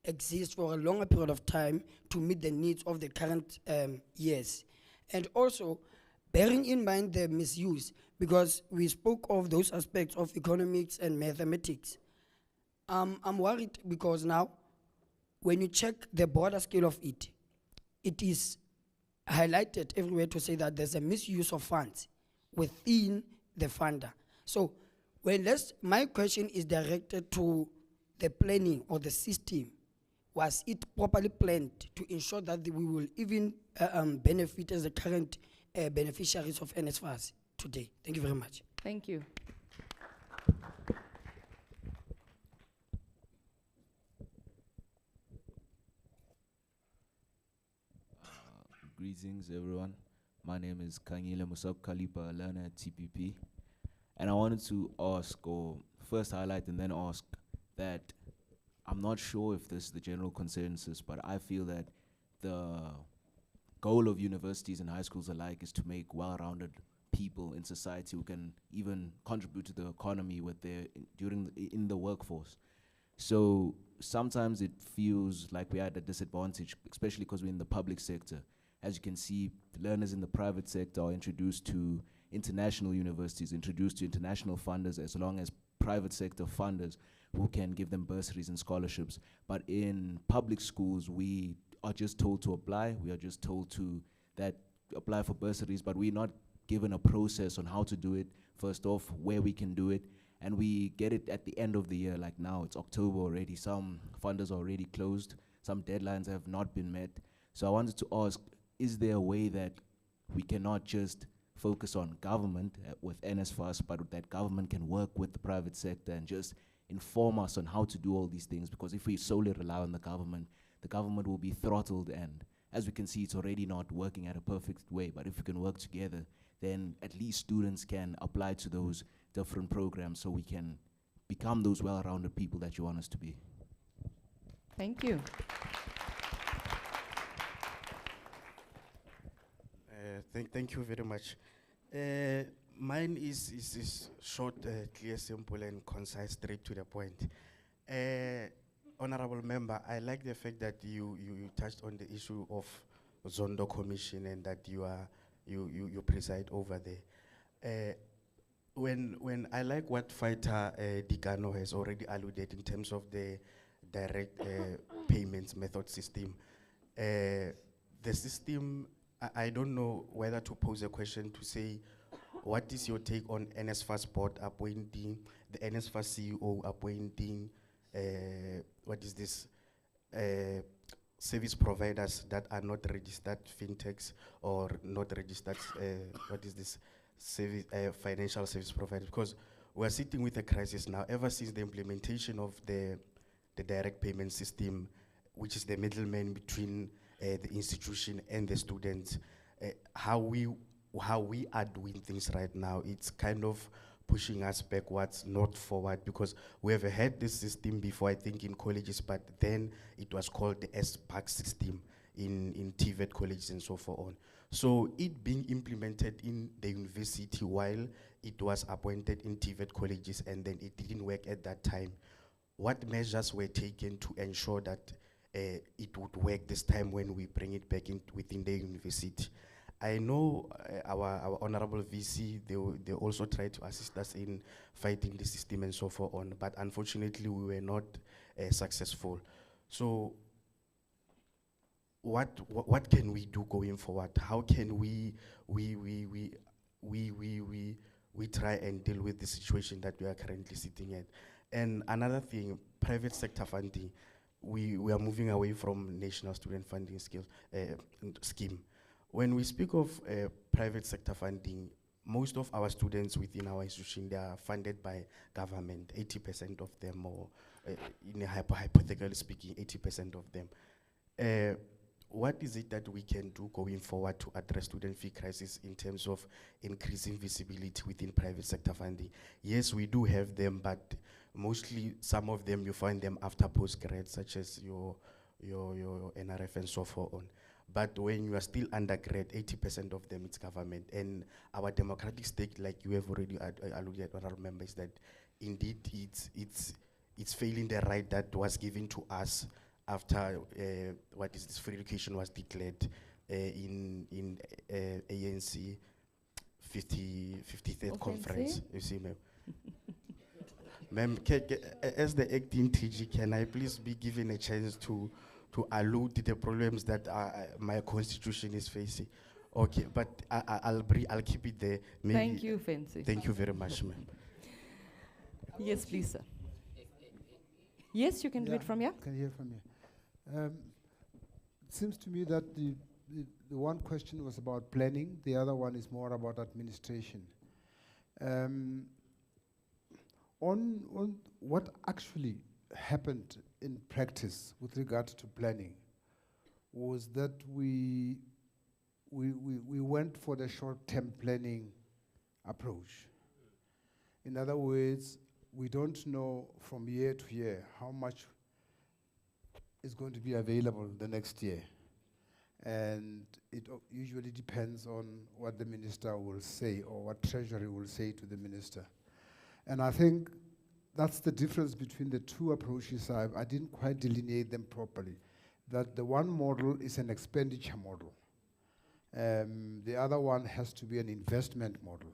exist for a longer period of time to meet the needs of the current years? And also, bearing in mind the misuse, because we spoke of those aspects of economics and mathematics, I'm worried because now, when you check the broader scale of it, it is highlighted everywhere to say that there's a misuse of funds within the funder. So, my question is directed to the planning or the system. Was it properly planned to ensure that we will even benefit as the current beneficiaries of NSFAS today? Thank you very much.
Thank you.
Greetings, everyone. My name is Kangile Musab Kalipa, a learner at TPP. And I wanted to ask, or first highlight and then ask, that I'm not sure if this is the general consensus, but I feel that the goal of universities and high schools alike is to make well-rounded people in society who can even contribute to the economy with in the workforce. So sometimes it feels like we're at a disadvantage, especially because we're in the public sector. As you can see, learners in the private sector are introduced to international universities, introduced to international funders, as long as private sector funders who can give them bursaries and scholarships. But in public schools, we are just told to apply. We are just told to apply for bursaries, but we're not given a process on how to do it, first off, where we can do it, and we get it at the end of the year. Like now, it's October already. Some funders are already closed. Some deadlines have not been met. So I wanted to ask, is there a way that we cannot just focus on government with NSFAS, but that government can work with the private sector and just inform us on how to do all these things? Because if we solely rely on the government will be throttled, and as we can see, it's already not working at a perfect way. But if we can work together, then at least students can apply to those different programs so we can become those well-rounded people that you want us to be.
Thank you.
Thank you very much. Mine is short, clear, simple, and concise, straight to the point. Honorable Member, I like the fact that you touched on the issue of Zondo Commission and that you preside over there. When I like what Fighter Dikano has already alluded in terms of the direct payments method system. The system, I don't know whether to pose a question to say, what is your take on NSFAS board appointing, the NSFAS CEO appointing, service providers that are not registered fintechs or not registered, what is this, service, financial service providers, because we're sitting with a crisis now ever since the implementation of the direct payment system, which is the middleman between the institution and the students. How we are doing things right now, it's kind of pushing us backwards, not forward, because we have had this system before, I think, in colleges, but then it was called the SPAC system in TVET colleges and so forth on. So it being implemented in the university while it was appointed in TVET colleges, and then it didn't work at that time. What measures were taken to ensure that it would work this time when we bring it back in within the university? I know our honorable VC, they also tried to assist us in fighting the system and so forth on, but unfortunately we were not successful. So what can we do going forward? How can we try and deal with the situation that we are currently sitting at? And another thing, private sector funding. We are moving away from national student funding scheme. When we speak of private sector funding, most of our students within our institution, they are funded by government, 80% of them, or in a hypothetically speaking, 80% of them. What is it that we can do going forward to address student fee crisis in terms of increasing visibility within private sector funding? Yes, we do have them, but mostly some of them you find them after postgrad, such as your NRF and so forth on. But when you are still undergrad, 80% of them it's government. And our democratic stake, like you have already alluded, honorable members, that indeed it's failing the right that was given to us after free education was declared in ANC 53rd conference. You see, ma'am. Ma'am, as the acting TG, can I please be given a chance to allude to the problems that my constitution is facing? Okay, but I'll keep it there. Maybe.
Thank you, Fancy.
Thank you very much, ma'am.
Yes, please, sir. Yes, you can do it from here.
Can hear from here. It seems to me that the one question was about planning, the other one is more about administration. On what actually happened in practice with regard to planning was that we went for the short-term planning approach. In other words, we don't know from year to year how much is going to be available the next year. And it usually depends on what the minister will say or what Treasury will say to the minister. And I think that's the difference between the two approaches. I didn't quite delineate them properly. That the one model is an expenditure model. The other one has to be an investment model.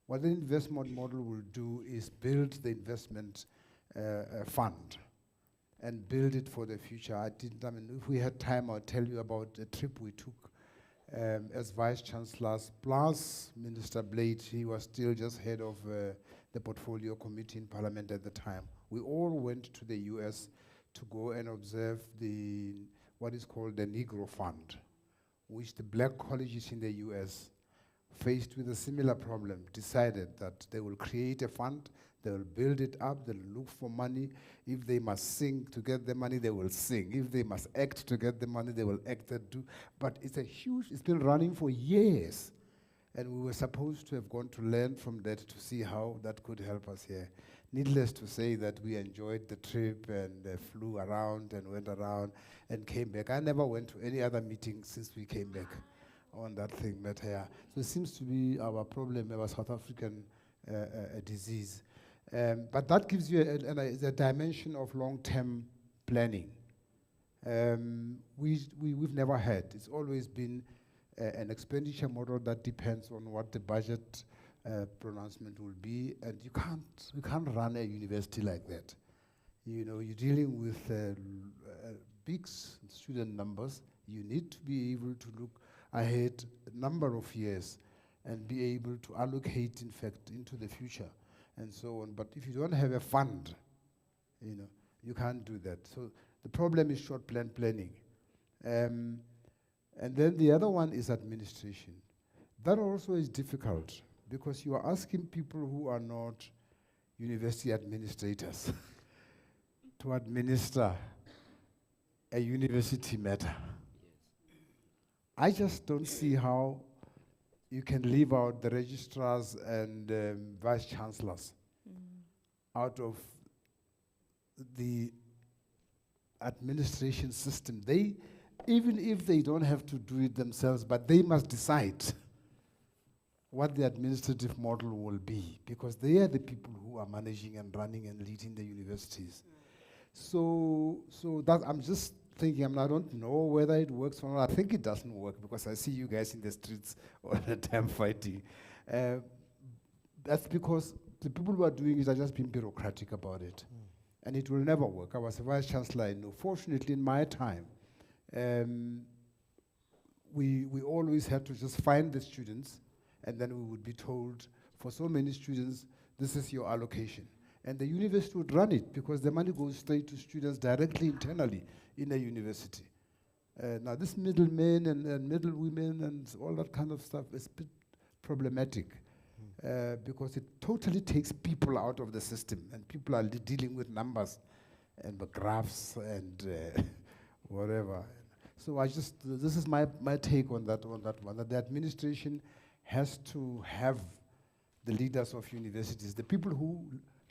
What the investment model will do is build the investment fund and build it for the future. I mean, if we had time, I'll tell you about a trip we took as Vice Chancellors, plus Minister Blade. He was still just head of the Portfolio Committee in Parliament at the time. We all went to the US to go and observe what is called the Negro Fund, which the black colleges in the US, faced with a similar problem, decided that they will create a fund, they will build it up, they'll look for money. If they must sing to get the money, they will sing. If they must act to get the money, they will act and do. But it's been running for years. And we were supposed to have gone to learn from that to see how that could help us here. Needless to say that we enjoyed the trip and flew around and went around and came back. I never went to any other meeting since we came back on that thing. But so it seems to be our problem, our South African disease. But that gives you a dimension of long-term planning. We've never had. It's always been an expenditure model that depends on what the budget pronouncement will be, and you can't run a university like that. You know, you're dealing with big student numbers. You need to be able to look ahead a number of years and be able to allocate, in fact, into the future and so on. But if you don't have a fund, you know, you can't do that. So The problem is short planning. And then the other one is administration. That also is difficult because you are asking people who are not university administrators to administer a university matter. I just don't see how you can leave out the registrars and vice chancellors out of the administration system. They, even if they don't have to do it themselves, but they must decide what the administrative model will be, because they are the people who are managing and running and leading the universities. So that I'm just thinking, I don't know whether it works or not. I think it doesn't work because I see you guys in the streets all the time fighting. That's because the people who are doing it are just being bureaucratic about it. And it will never work. I was a vice chancellor, I know. Fortunately, in my time, we always had to just find the students, and then we would be told, for so many students, this is your allocation. And the university would run it because the money goes straight to students directly internally in a university. Now this middlemen and middle women and all that kind of stuff is a bit problematic because it totally takes people out of the system, and people are dealing with numbers and the graphs and whatever. So this is my take on that one, that the administration has to have the leaders of universities. The people who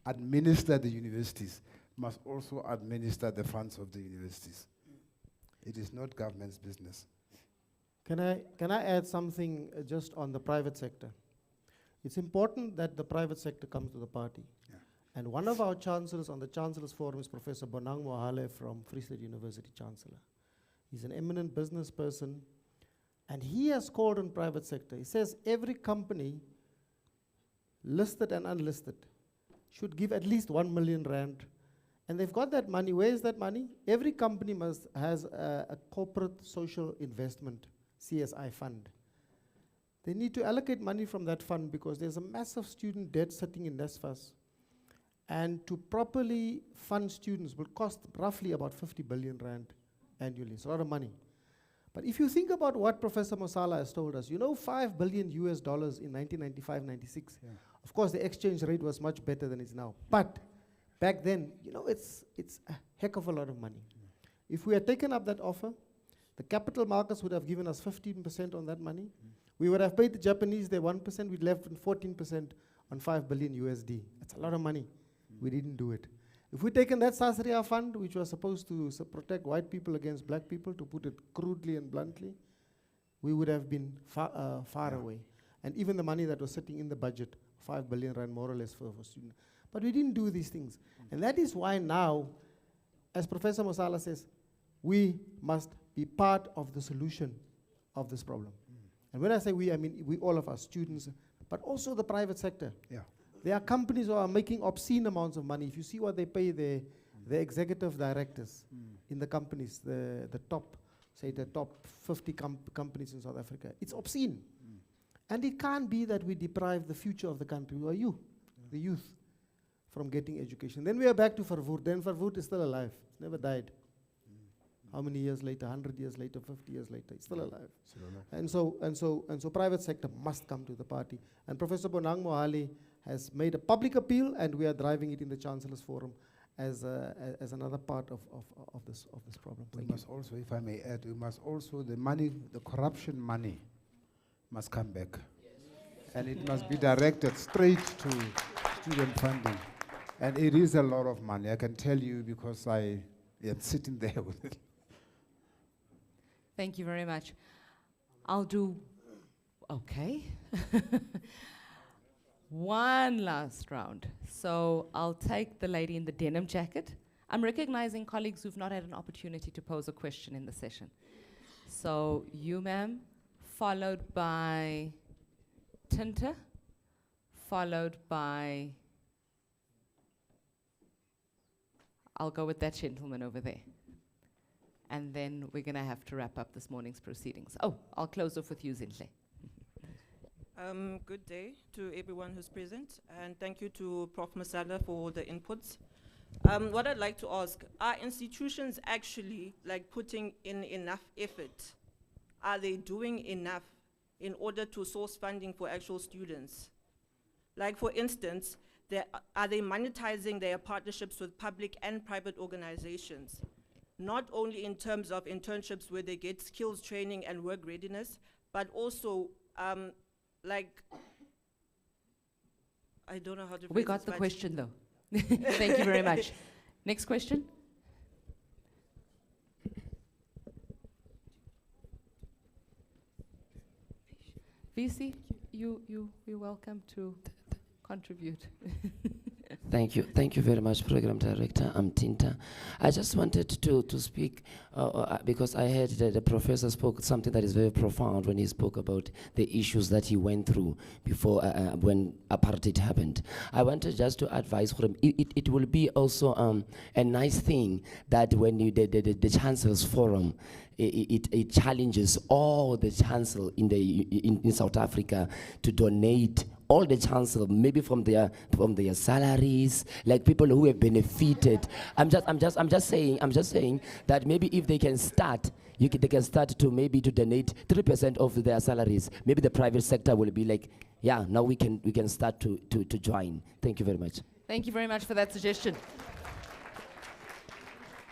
administer the universities must also administer the funds of the universities. It is not government's business.
Can I add something just on the private sector? It's important that the private sector comes to the party.
Yeah.
And one of our chancellors on the Chancellors Forum is Professor Bonang Mohale from Free State University Chancellor. He's an eminent business person, and he has called on private sector. He says every company, listed and unlisted, should give at least 1 million rand. And they've got that money. Where is that money? Every company has a corporate social investment, CSI fund. They need to allocate money from that fund because there's a massive student debt sitting in NSFAS. And to properly fund students will cost roughly about 50 billion rand annually. It's a lot of money. But if you think about what Professor Mosala has told us, you know, $5 billion US in 1995-96.
Yeah.
Of course, the exchange rate was much better than it's now. But back then, you know, it's a heck of a lot of money. If we had taken up that offer, the capital markets would have given us 15% on that money. We would have paid the Japanese their 1%, we'd left with 14% on 5 billion USD. That's a lot of money. We didn't do it. If we'd taken that Sasria fund, which was supposed to protect white people against black people, to put it crudely and bluntly, we would have been far away. And even the money that was sitting in the budget, 5 billion rand more or less for students. But we didn't do these things. And that is why now, as Professor Mosala says, we must be part of the solution of this problem. And when I say we, I mean we, all of us, students, but also the private sector.
Yeah.
There are companies who are making obscene amounts of money. If you see what they pay the executive directors in the companies, the top, say the top 50 companies in South Africa, it's obscene. And it can't be that we deprive the future of the country, who are you, the youth, from getting education. Then we are back to Verwoerd. Then Verwoerd is still alive. It's never died. How many years later? 100 years later, 50 years later, it's still alive. And so private sector must come to the party. And Professor Bonang Mohale has made a public appeal, and we are driving it in the Chancellors Forum as another part of this problem.
We must also, if I may add, we must also, the money, the corruption money must come back. And it must be directed straight to student funding. And it is a lot of money, I can tell you, because I am sitting there with it.
Thank you very much. I'll do, okay. One last round. So I'll take the lady in the denim jacket. I'm recognizing colleagues who've not had an opportunity to pose a question in the session. So you, ma'am, followed by Tinta, followed by, I'll go with that gentleman over there. And then we're going to have to wrap up this morning's proceedings. Oh, I'll close off with you, Zinhle.
Good day to everyone who's present, and thank you to Prof. Masala for the inputs. What I'd like to ask, are institutions actually like putting in enough effort? Are they doing enough in order to source funding for actual students? Like for instance, are they monetizing their partnerships with public and private organizations? Not only in terms of internships where they get skills training and work readiness, but also like, I don't know how to
We
phrase
got
this,
the
but-
question though. Thank you very much. Next question. VC, you're welcome to contribute.
Thank you very much, Program Director. I'm Tinta. I just wanted to speak because I heard that the professor spoke something that is very profound when he spoke about the issues that he went through before when apartheid happened. I wanted just to advise him. It will be also a nice thing that when the Chancellors Forum, it challenges all the chancellors in South Africa to donate all the chancellors, maybe from their salaries, like people who have benefited. I'm just saying that maybe if they can start, they can start to maybe to donate 3% of their salaries. Maybe the private sector will be like, yeah, now we can start to join. Thank you very much.
Thank you very much for that suggestion.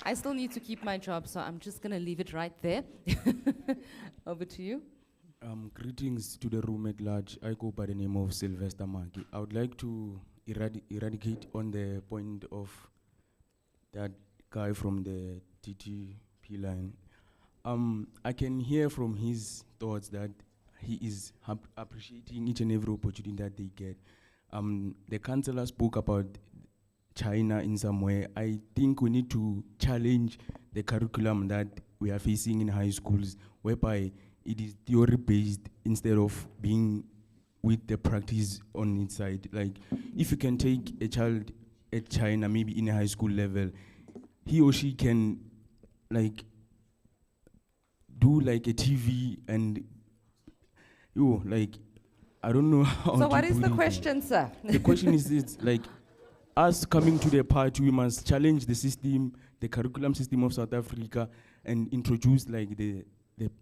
I still need to keep my job, so I'm just going to leave it right there. Over to you.
Greetings to the room at large. I go by the name of Sylvester Maki. I would like to eradicate on the point of that guy from the TTP line. I can hear from his thoughts that he is appreciating each and every opportunity that they get. The Chancellor spoke about China in some way. I think we need to challenge the curriculum that we are facing in high schools, whereby it is theory-based instead of being with the practice on its side. Like, if you can take a child at China, maybe in a high school level, he or she can, like, do like a TV and, like, I don't know how
So
to
what is
put
the
it.
question, sir?
The question is this, like, us coming to the party, we must challenge the system, the curriculum system of South Africa, and introduce like the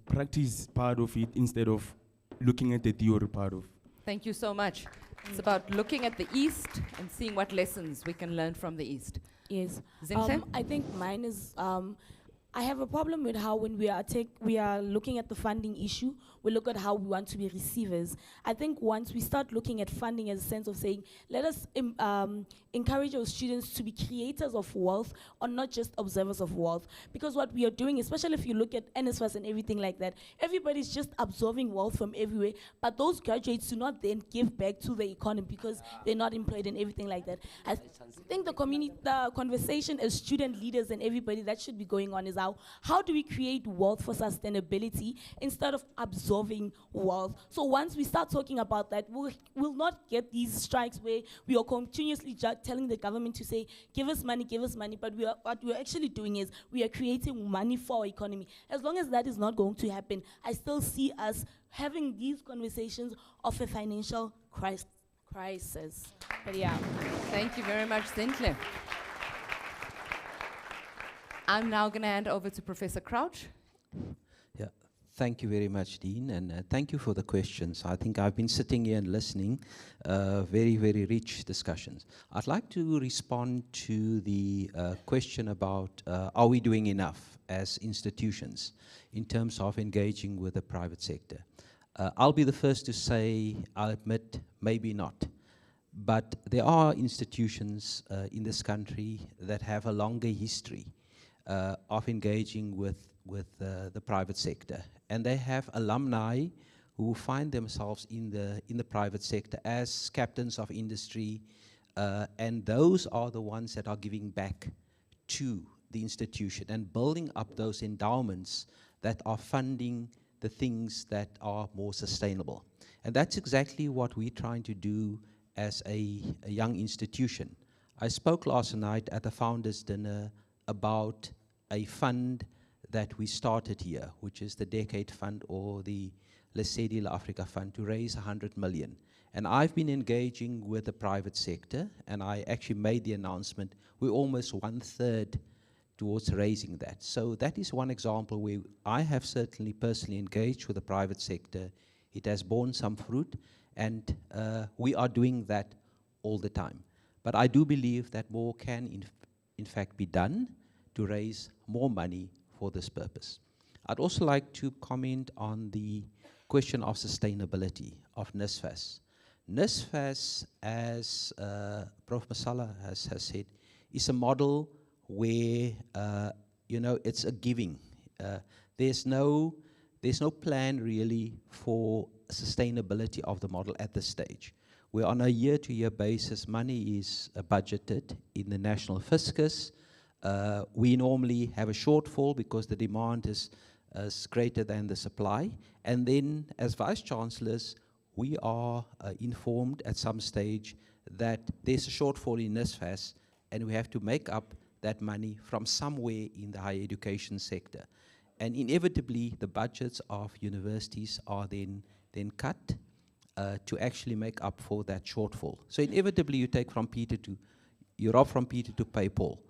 practice part of it instead of looking at the theory part of.
Thank you so much. It's about looking at the East and seeing what lessons we can learn from the East.
Yes.
Zinhle?
I think mine is, I have a problem with how when we are looking at the funding issue, we look at how we want to be receivers. I think once we start looking at funding as a sense of saying, let us encourage our students to be creators of wealth or not just observers of wealth. Because what we are doing, especially if you look at NSFAS and everything like that, everybody's just absorbing wealth from everywhere, but those graduates do not then give back to the economy because they're not employed and everything like that. I think the conversation as student leaders and everybody that should be going on is how do we create wealth for sustainability instead of absorbing wealth? So once we start talking about that, we'll not get these strikes where we are continuously telling the government to say, give us money, but what we're actually doing is we are creating money for our economy. As long as that is not going to happen, I still see us having these conversations of a financial crisis. But yeah.
Thank you very much, Zinhle. I'm now going to hand over to Professor Crouch.
Yeah, thank you very much, Dean, and thank you for the questions. I think I've been sitting here and listening, very, very rich discussions. I'd like to respond to the question about are we doing enough as institutions in terms of engaging with the private sector. I'll be the first to say, I'll admit, maybe not. But there are institutions in this country that have a longer history of engaging with the private sector, and they have alumni who find themselves in the private sector as captains of industry, and those are the ones that are giving back to the institution and building up those endowments that are funding the things that are more sustainable. And that's exactly what we're trying to do as a young institution. I spoke last night at the Founders' Dinner about a fund that we started here, which is the Decade Fund or the Lesedi La Africa Fund to raise 100 million. And I've been engaging with the private sector, and I actually made the announcement, we're almost 1/3 towards raising that. So that is one example where I have certainly personally engaged with the private sector. It has borne some fruit, and we are doing that all the time. But I do believe that more can in fact be done to raise more money for this purpose. I'd also like to comment on the question of sustainability of NSFAS. NSFAS, as Prof. Masala has said, is a model where it's a giving. There's no plan really for sustainability of the model at this stage. Where on a year-to-year basis, money is budgeted in the national fiscus. We normally have a shortfall because the demand is greater than the supply. And then, as Vice Chancellors, we are informed at some stage that there's a shortfall in NSFAS, and we have to make up that money from somewhere in the higher education sector. And inevitably, the budgets of universities are then cut to actually make up for that shortfall. So inevitably, you take from Peter to, you rob from Peter to pay Paul.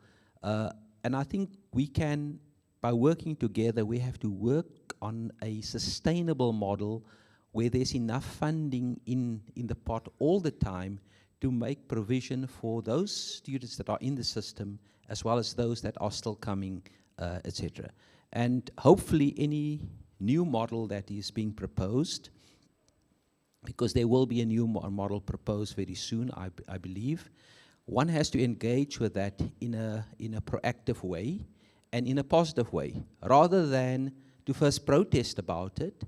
And I think we can, by working together, we have to work on a sustainable model where there's enough funding in the pot all the time to make provision for those students that are in the system, as well as those that are still coming, etc. And hopefully any new model that is being proposed, because there will be a new model proposed very soon, I believe, one has to engage with that in a proactive way and in a positive way, rather than to first protest about it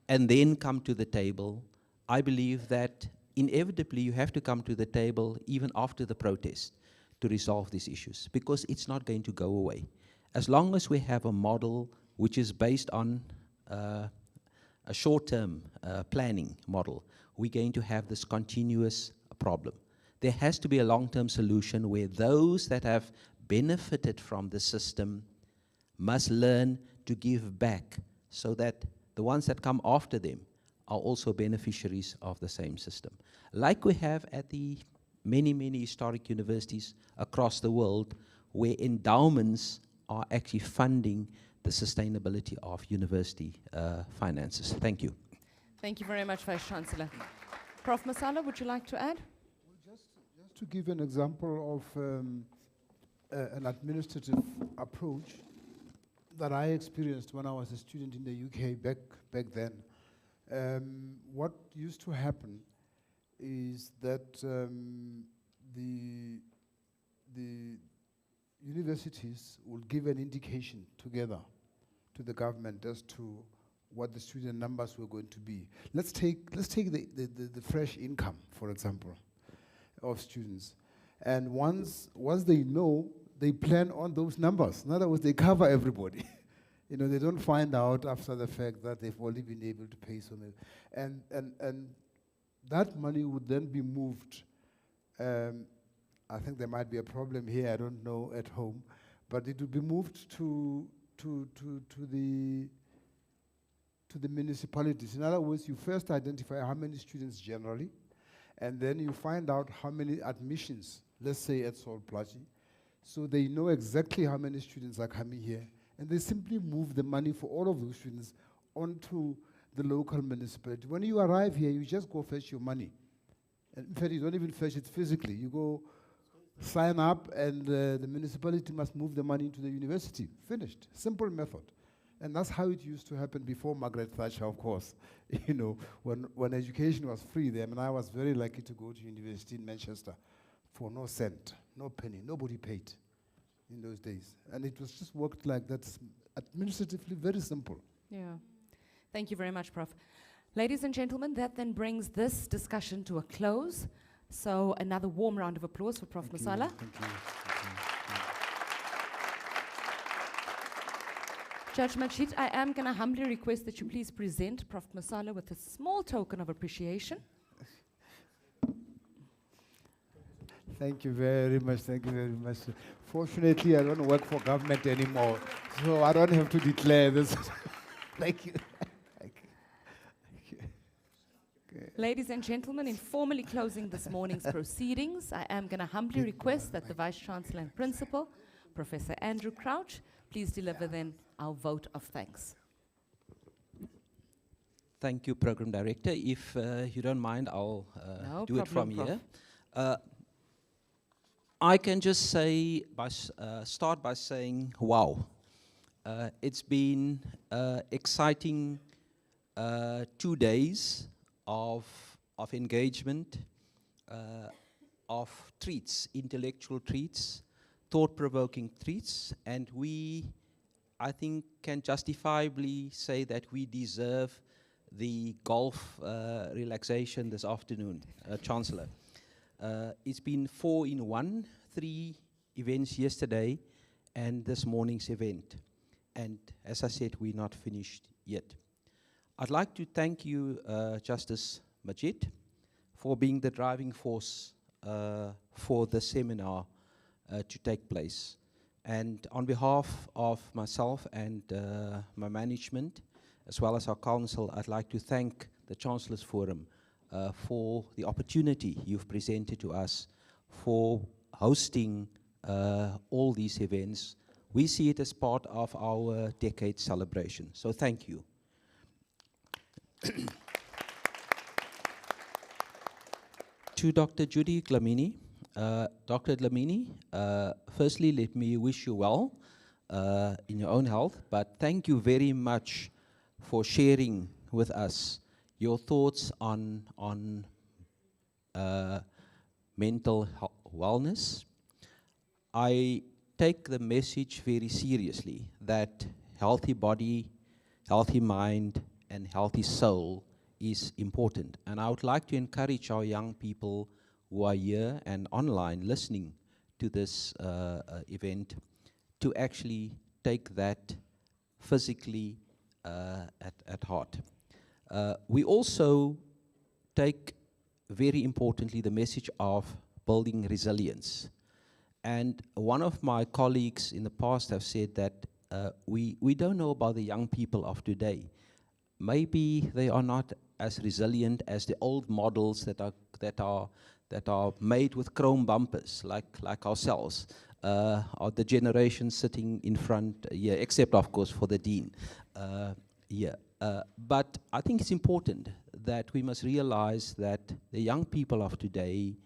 and then come to the table. I believe that inevitably you have to come to the table even after the protest to resolve these issues, because it's not going to go away. As long as we have a model which is based on a short-term planning model, we're going to have this continuous problem. There has to be a long-term solution where those that have benefited from the system must learn to give back, so that the ones that come after them are also beneficiaries of the same system. Like we have at the many, many historic universities across the world, where endowments are actually funding the sustainability of university finances. Thank you.
Thank you very much, Vice Chancellor. Prof. Masala, would you like to add?
Just to give an example of an administrative approach that I experienced when I was a student in the UK back then. What used to happen is that the universities will give an indication together to the government as to what the student numbers were going to be. Let's take the fresh income, for example, of students. And once they know, they plan on those numbers. In other words, they cover everybody. You know, they don't find out after the fact that they've only been able to pay so many. And that money would then be moved. I think there might be a problem here, I don't know, at home, but it would be moved to the municipalities. In other words, you first identify how many students generally, and then you find out how many admissions, let's say at Sol Plaatje, so they know exactly how many students are coming here, and they simply move the money for all of those students onto the local municipality. When you arrive here, you just go fetch your money. And in fact, you don't even fetch it physically. You go sign up, and the municipality must move the money into the university. Finished. Simple method. And that's how it used to happen before Margaret Thatcher, of course. You know, when education was free there, and I was very lucky to go to university in Manchester for no cent, no penny. Nobody paid in those days. And it was just worked like that, administratively very simple.
Yeah. Thank you very much, Prof. Ladies and gentlemen, that then brings this discussion to a close. So another warm round of applause for Prof. Masala.
Thank you.
Judge Majid, I am going to humbly request that you please present Prof. Masala with a small token of appreciation.
Thank you very much. Thank you very much. Fortunately, I don't work for government anymore, so I don't have to declare this. Thank you. Thank you.
Ladies and gentlemen, in formally closing this morning's proceedings, I am going to humbly request that the Vice-Chancellor and Principal, Professor Andrew Crouch, please deliver then our vote of thanks.
Thank you, Program Director. If you don't mind, I'll
No
do it from
problem,
here. I can just say, start by saying, wow. It's been exciting 2 days of engagement, of treats, intellectual treats, thought-provoking treats, and we, I think, can justifiably say that we deserve the golf relaxation this afternoon, Chancellor. It's been 4 in 1, 3 events yesterday, and this morning's event. And as I said, we're not finished yet. I'd like to thank you, Justice Majid, for being the driving force for the seminar to take place. And on behalf of myself and my management, as well as our council, I'd like to thank the Chancellors Forum for the opportunity you've presented to us for hosting all these events. We see it as part of our decade celebration. So thank you. To Dr. Judy Dlamini. Dr. Dlamini, firstly, let me wish you well in your own health, but thank you very much for sharing with us your thoughts on mental wellness. I take the message very seriously that healthy body, healthy mind, and healthy soul is important. And I would like to encourage our young people who are here and online listening to this event to actually take that physically at heart. We also take very importantly the message of building resilience. And one of my colleagues in the past have said that we don't know about the young people of today. Maybe they are not as resilient as the old models that are made with chrome bumpers, like ourselves, or the generation sitting in front here, except of course for the Dean here. But I think it's important that we must realize that the young people of today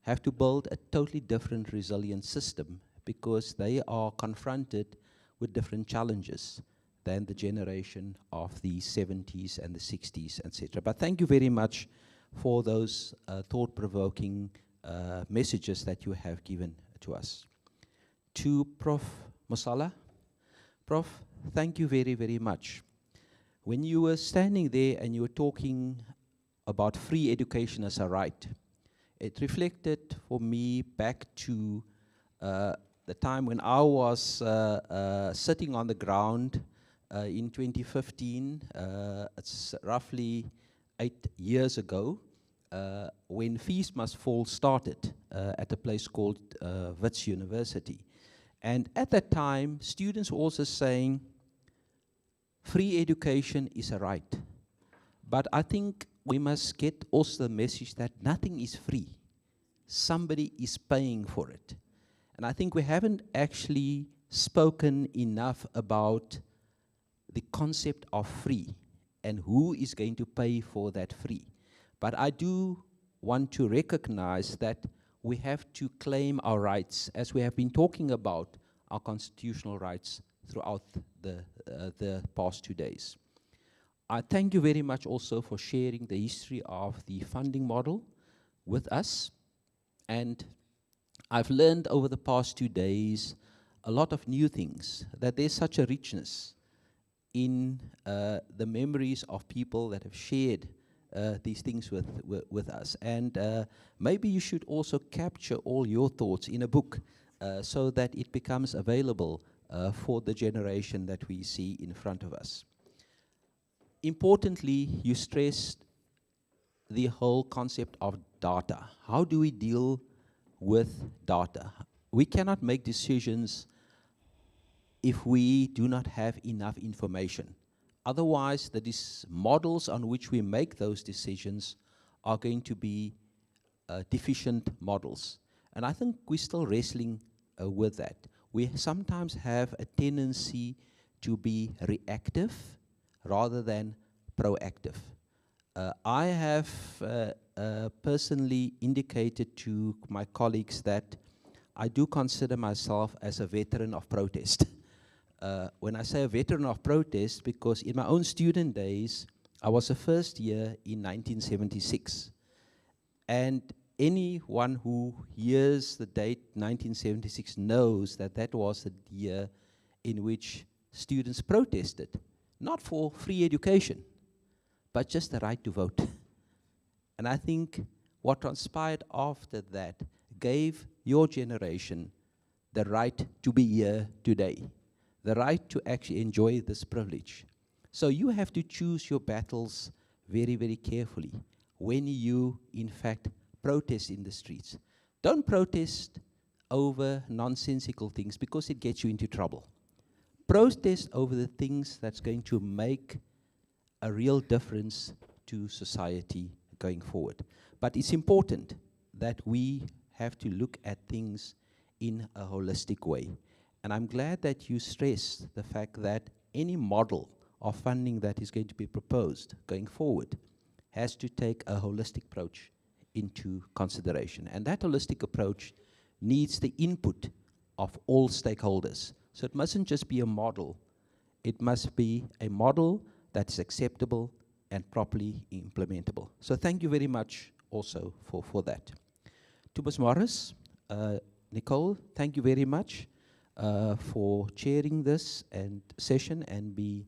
have to build a totally different resilient system because they are confronted with different challenges than the generation of the 70s and the 60s, etc. But thank you very much for those thought-provoking messages that you have given to us. To Prof. Musala. Prof, thank you very, very much. When you were standing there and you were talking about free education as a right, it reflected for me back to the time when I was sitting on the ground in 2015. It's roughly 8 years ago, when Fees Must Fall started at a place called Wits University. And at that time, students were also saying, free education is a right. But I think we must get also the message that nothing is free. Somebody is paying for it. And I think we haven't actually spoken enough about the concept of free and who is going to pay for that free. But I do want to recognize that we have to claim our rights, as we have been talking about our constitutional rights throughout the past 2 days. I thank you very much also for sharing the history of the funding model with us. And I've learned over the past 2 days a lot of new things, that there's such a richness in the memories of people that have shared these things with us. And maybe you should also capture all your thoughts in a book so that it becomes available for the generation that we see in front of us. Importantly, you stressed the whole concept of data. How do we deal with data? We cannot make decisions if we do not have enough information. Otherwise, the models on which we make those decisions are going to be deficient models. And I think we're still wrestling with that. We sometimes have a tendency to be reactive rather than proactive. I have personally indicated to my colleagues that I do consider myself as a veteran of protest. When I say a veteran of protest, because in my own student days, I was a first year in 1976. And anyone who hears the date 1976 knows that that was the year in which students protested, not for free education, but just the right to vote. And I think what transpired after that gave your generation the right to be here today, the right to actually enjoy this privilege. So you have to choose your battles very, very carefully when you, in fact, protest in the streets. Don't protest over nonsensical things because it gets you into trouble. Protest over the things that's going to make a real difference to society going forward. But it's important that we have to look at things in a holistic way. And I'm glad that you stressed the fact that any model of funding that is going to be proposed going forward has to take a holistic approach into consideration. And that holistic approach needs the input of all stakeholders. So it mustn't just be a model, it must be a model that's acceptable and properly implementable. So thank you very much also for that. To Ms. Morris, Nicole, thank you very much for chairing this session and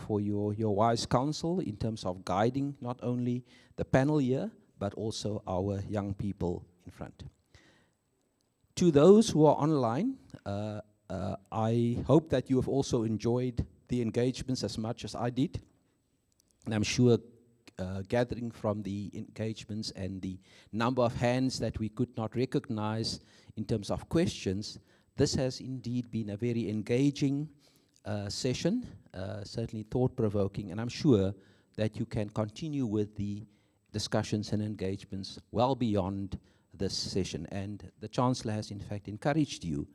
for your wise counsel in terms of guiding not only the panel here, but also our young people in front. To those who are online, I hope that you have also enjoyed the engagements as much as I did. And I'm sure gathering from the engagements and the number of hands that we could not recognize in terms of questions, this has indeed been a very engaging session, certainly thought-provoking, and I'm sure that you can continue with the discussions and engagements well beyond this session. And the Chancellor has in fact encouraged you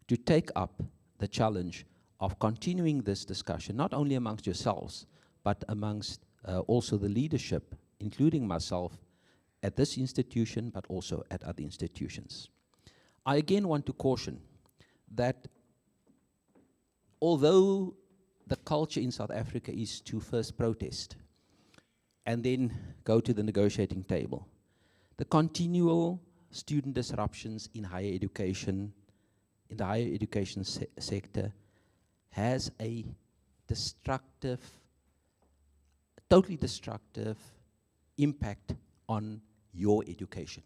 to take up the challenge of continuing this discussion, not only amongst yourselves, but amongst also the leadership, including myself, at this institution, but also at other institutions. I again want to caution that although the culture in South Africa is to first protest and then go to the negotiating table, the continual student disruptions in higher education, in the higher education sector, has a destructive, totally destructive impact on your education.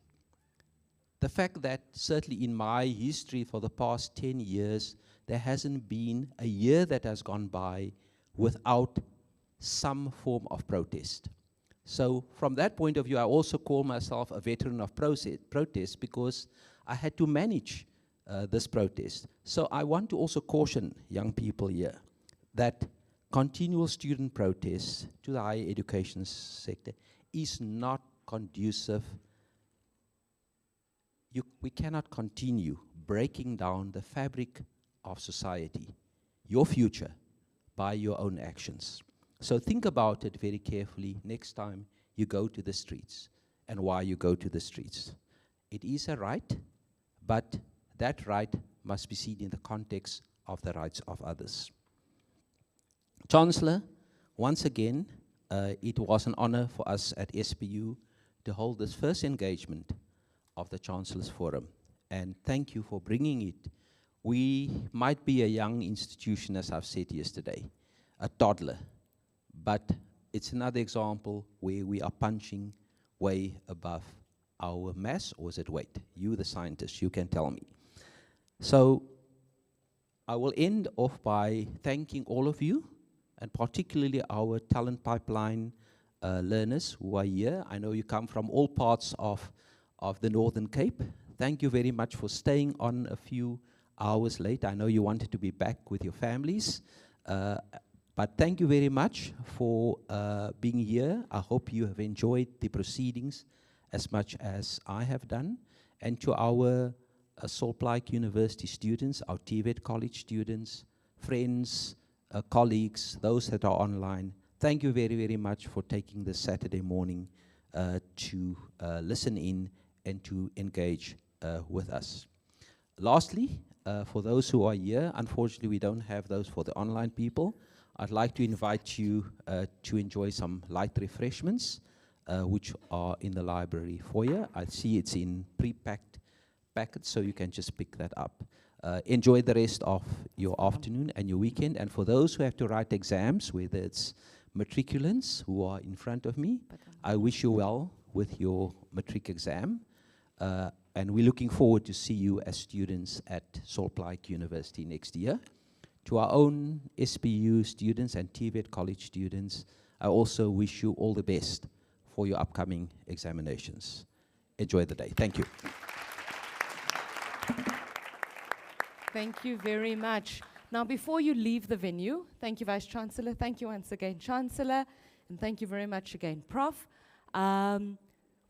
The fact that certainly in my history for the past 10 years, there hasn't been a year that has gone by without some form of protest. So from that point of view, I also call myself a veteran of protest because I had to manage this protest. So I want to also caution young people here that continual student protests to the higher education sector is not conducive. We cannot continue breaking down the fabric of society, your future, by your own actions. So think about it very carefully next time you go to the streets and why you go to the streets. It is a right, but that right must be seen in the context of the rights of others. Chancellor, once again, it was an honor for us at SPU to hold this first engagement of the Chancellors Forum, and thank you for bringing it. We might be a young institution, as I've said yesterday, a toddler, but it's another example where we are punching way above our mass, or is it weight? You, the scientist, you can tell me. So I will end off by thanking all of you, and particularly our talent pipeline learners who are here. I know you come from all parts of the Northern Cape. Thank you very much for staying on a few hours late. I know you wanted to be back with your families. But thank you very much for being here. I hope you have enjoyed the proceedings as much as I have done. And to our Salt Lake University students, our TVET college students, friends, colleagues, those that are online, thank you very, very much for taking this Saturday morning to listen in and to engage with us. Lastly, for those who are here, unfortunately we don't have those for the online people. I'd like to invite you to enjoy some light refreshments, which are in the library foyer. I see it's in pre-packed packets, so you can just pick that up. Enjoy the rest of your afternoon and your weekend. And for those who have to write exams, whether it's matriculants who are in front of me, I wish you well with your matric exam. And we're looking forward to see you as students at Salt Lake University next year. To our own SPU students and TVET college students, I also wish you all the best for your upcoming examinations. Enjoy the day. Thank you.
Thank you very much. Now, before you leave the venue, thank you, Vice Chancellor. Thank you once again, Chancellor. And thank you very much again, Prof.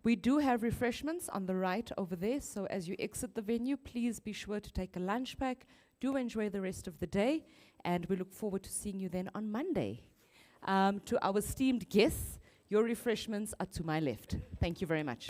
We do have refreshments on the right over there. So as you exit the venue, please be sure to take a lunch pack. Do enjoy the rest of the day. And we look forward to seeing you then on Monday. To our esteemed guests, your refreshments are to my left. Thank you very much.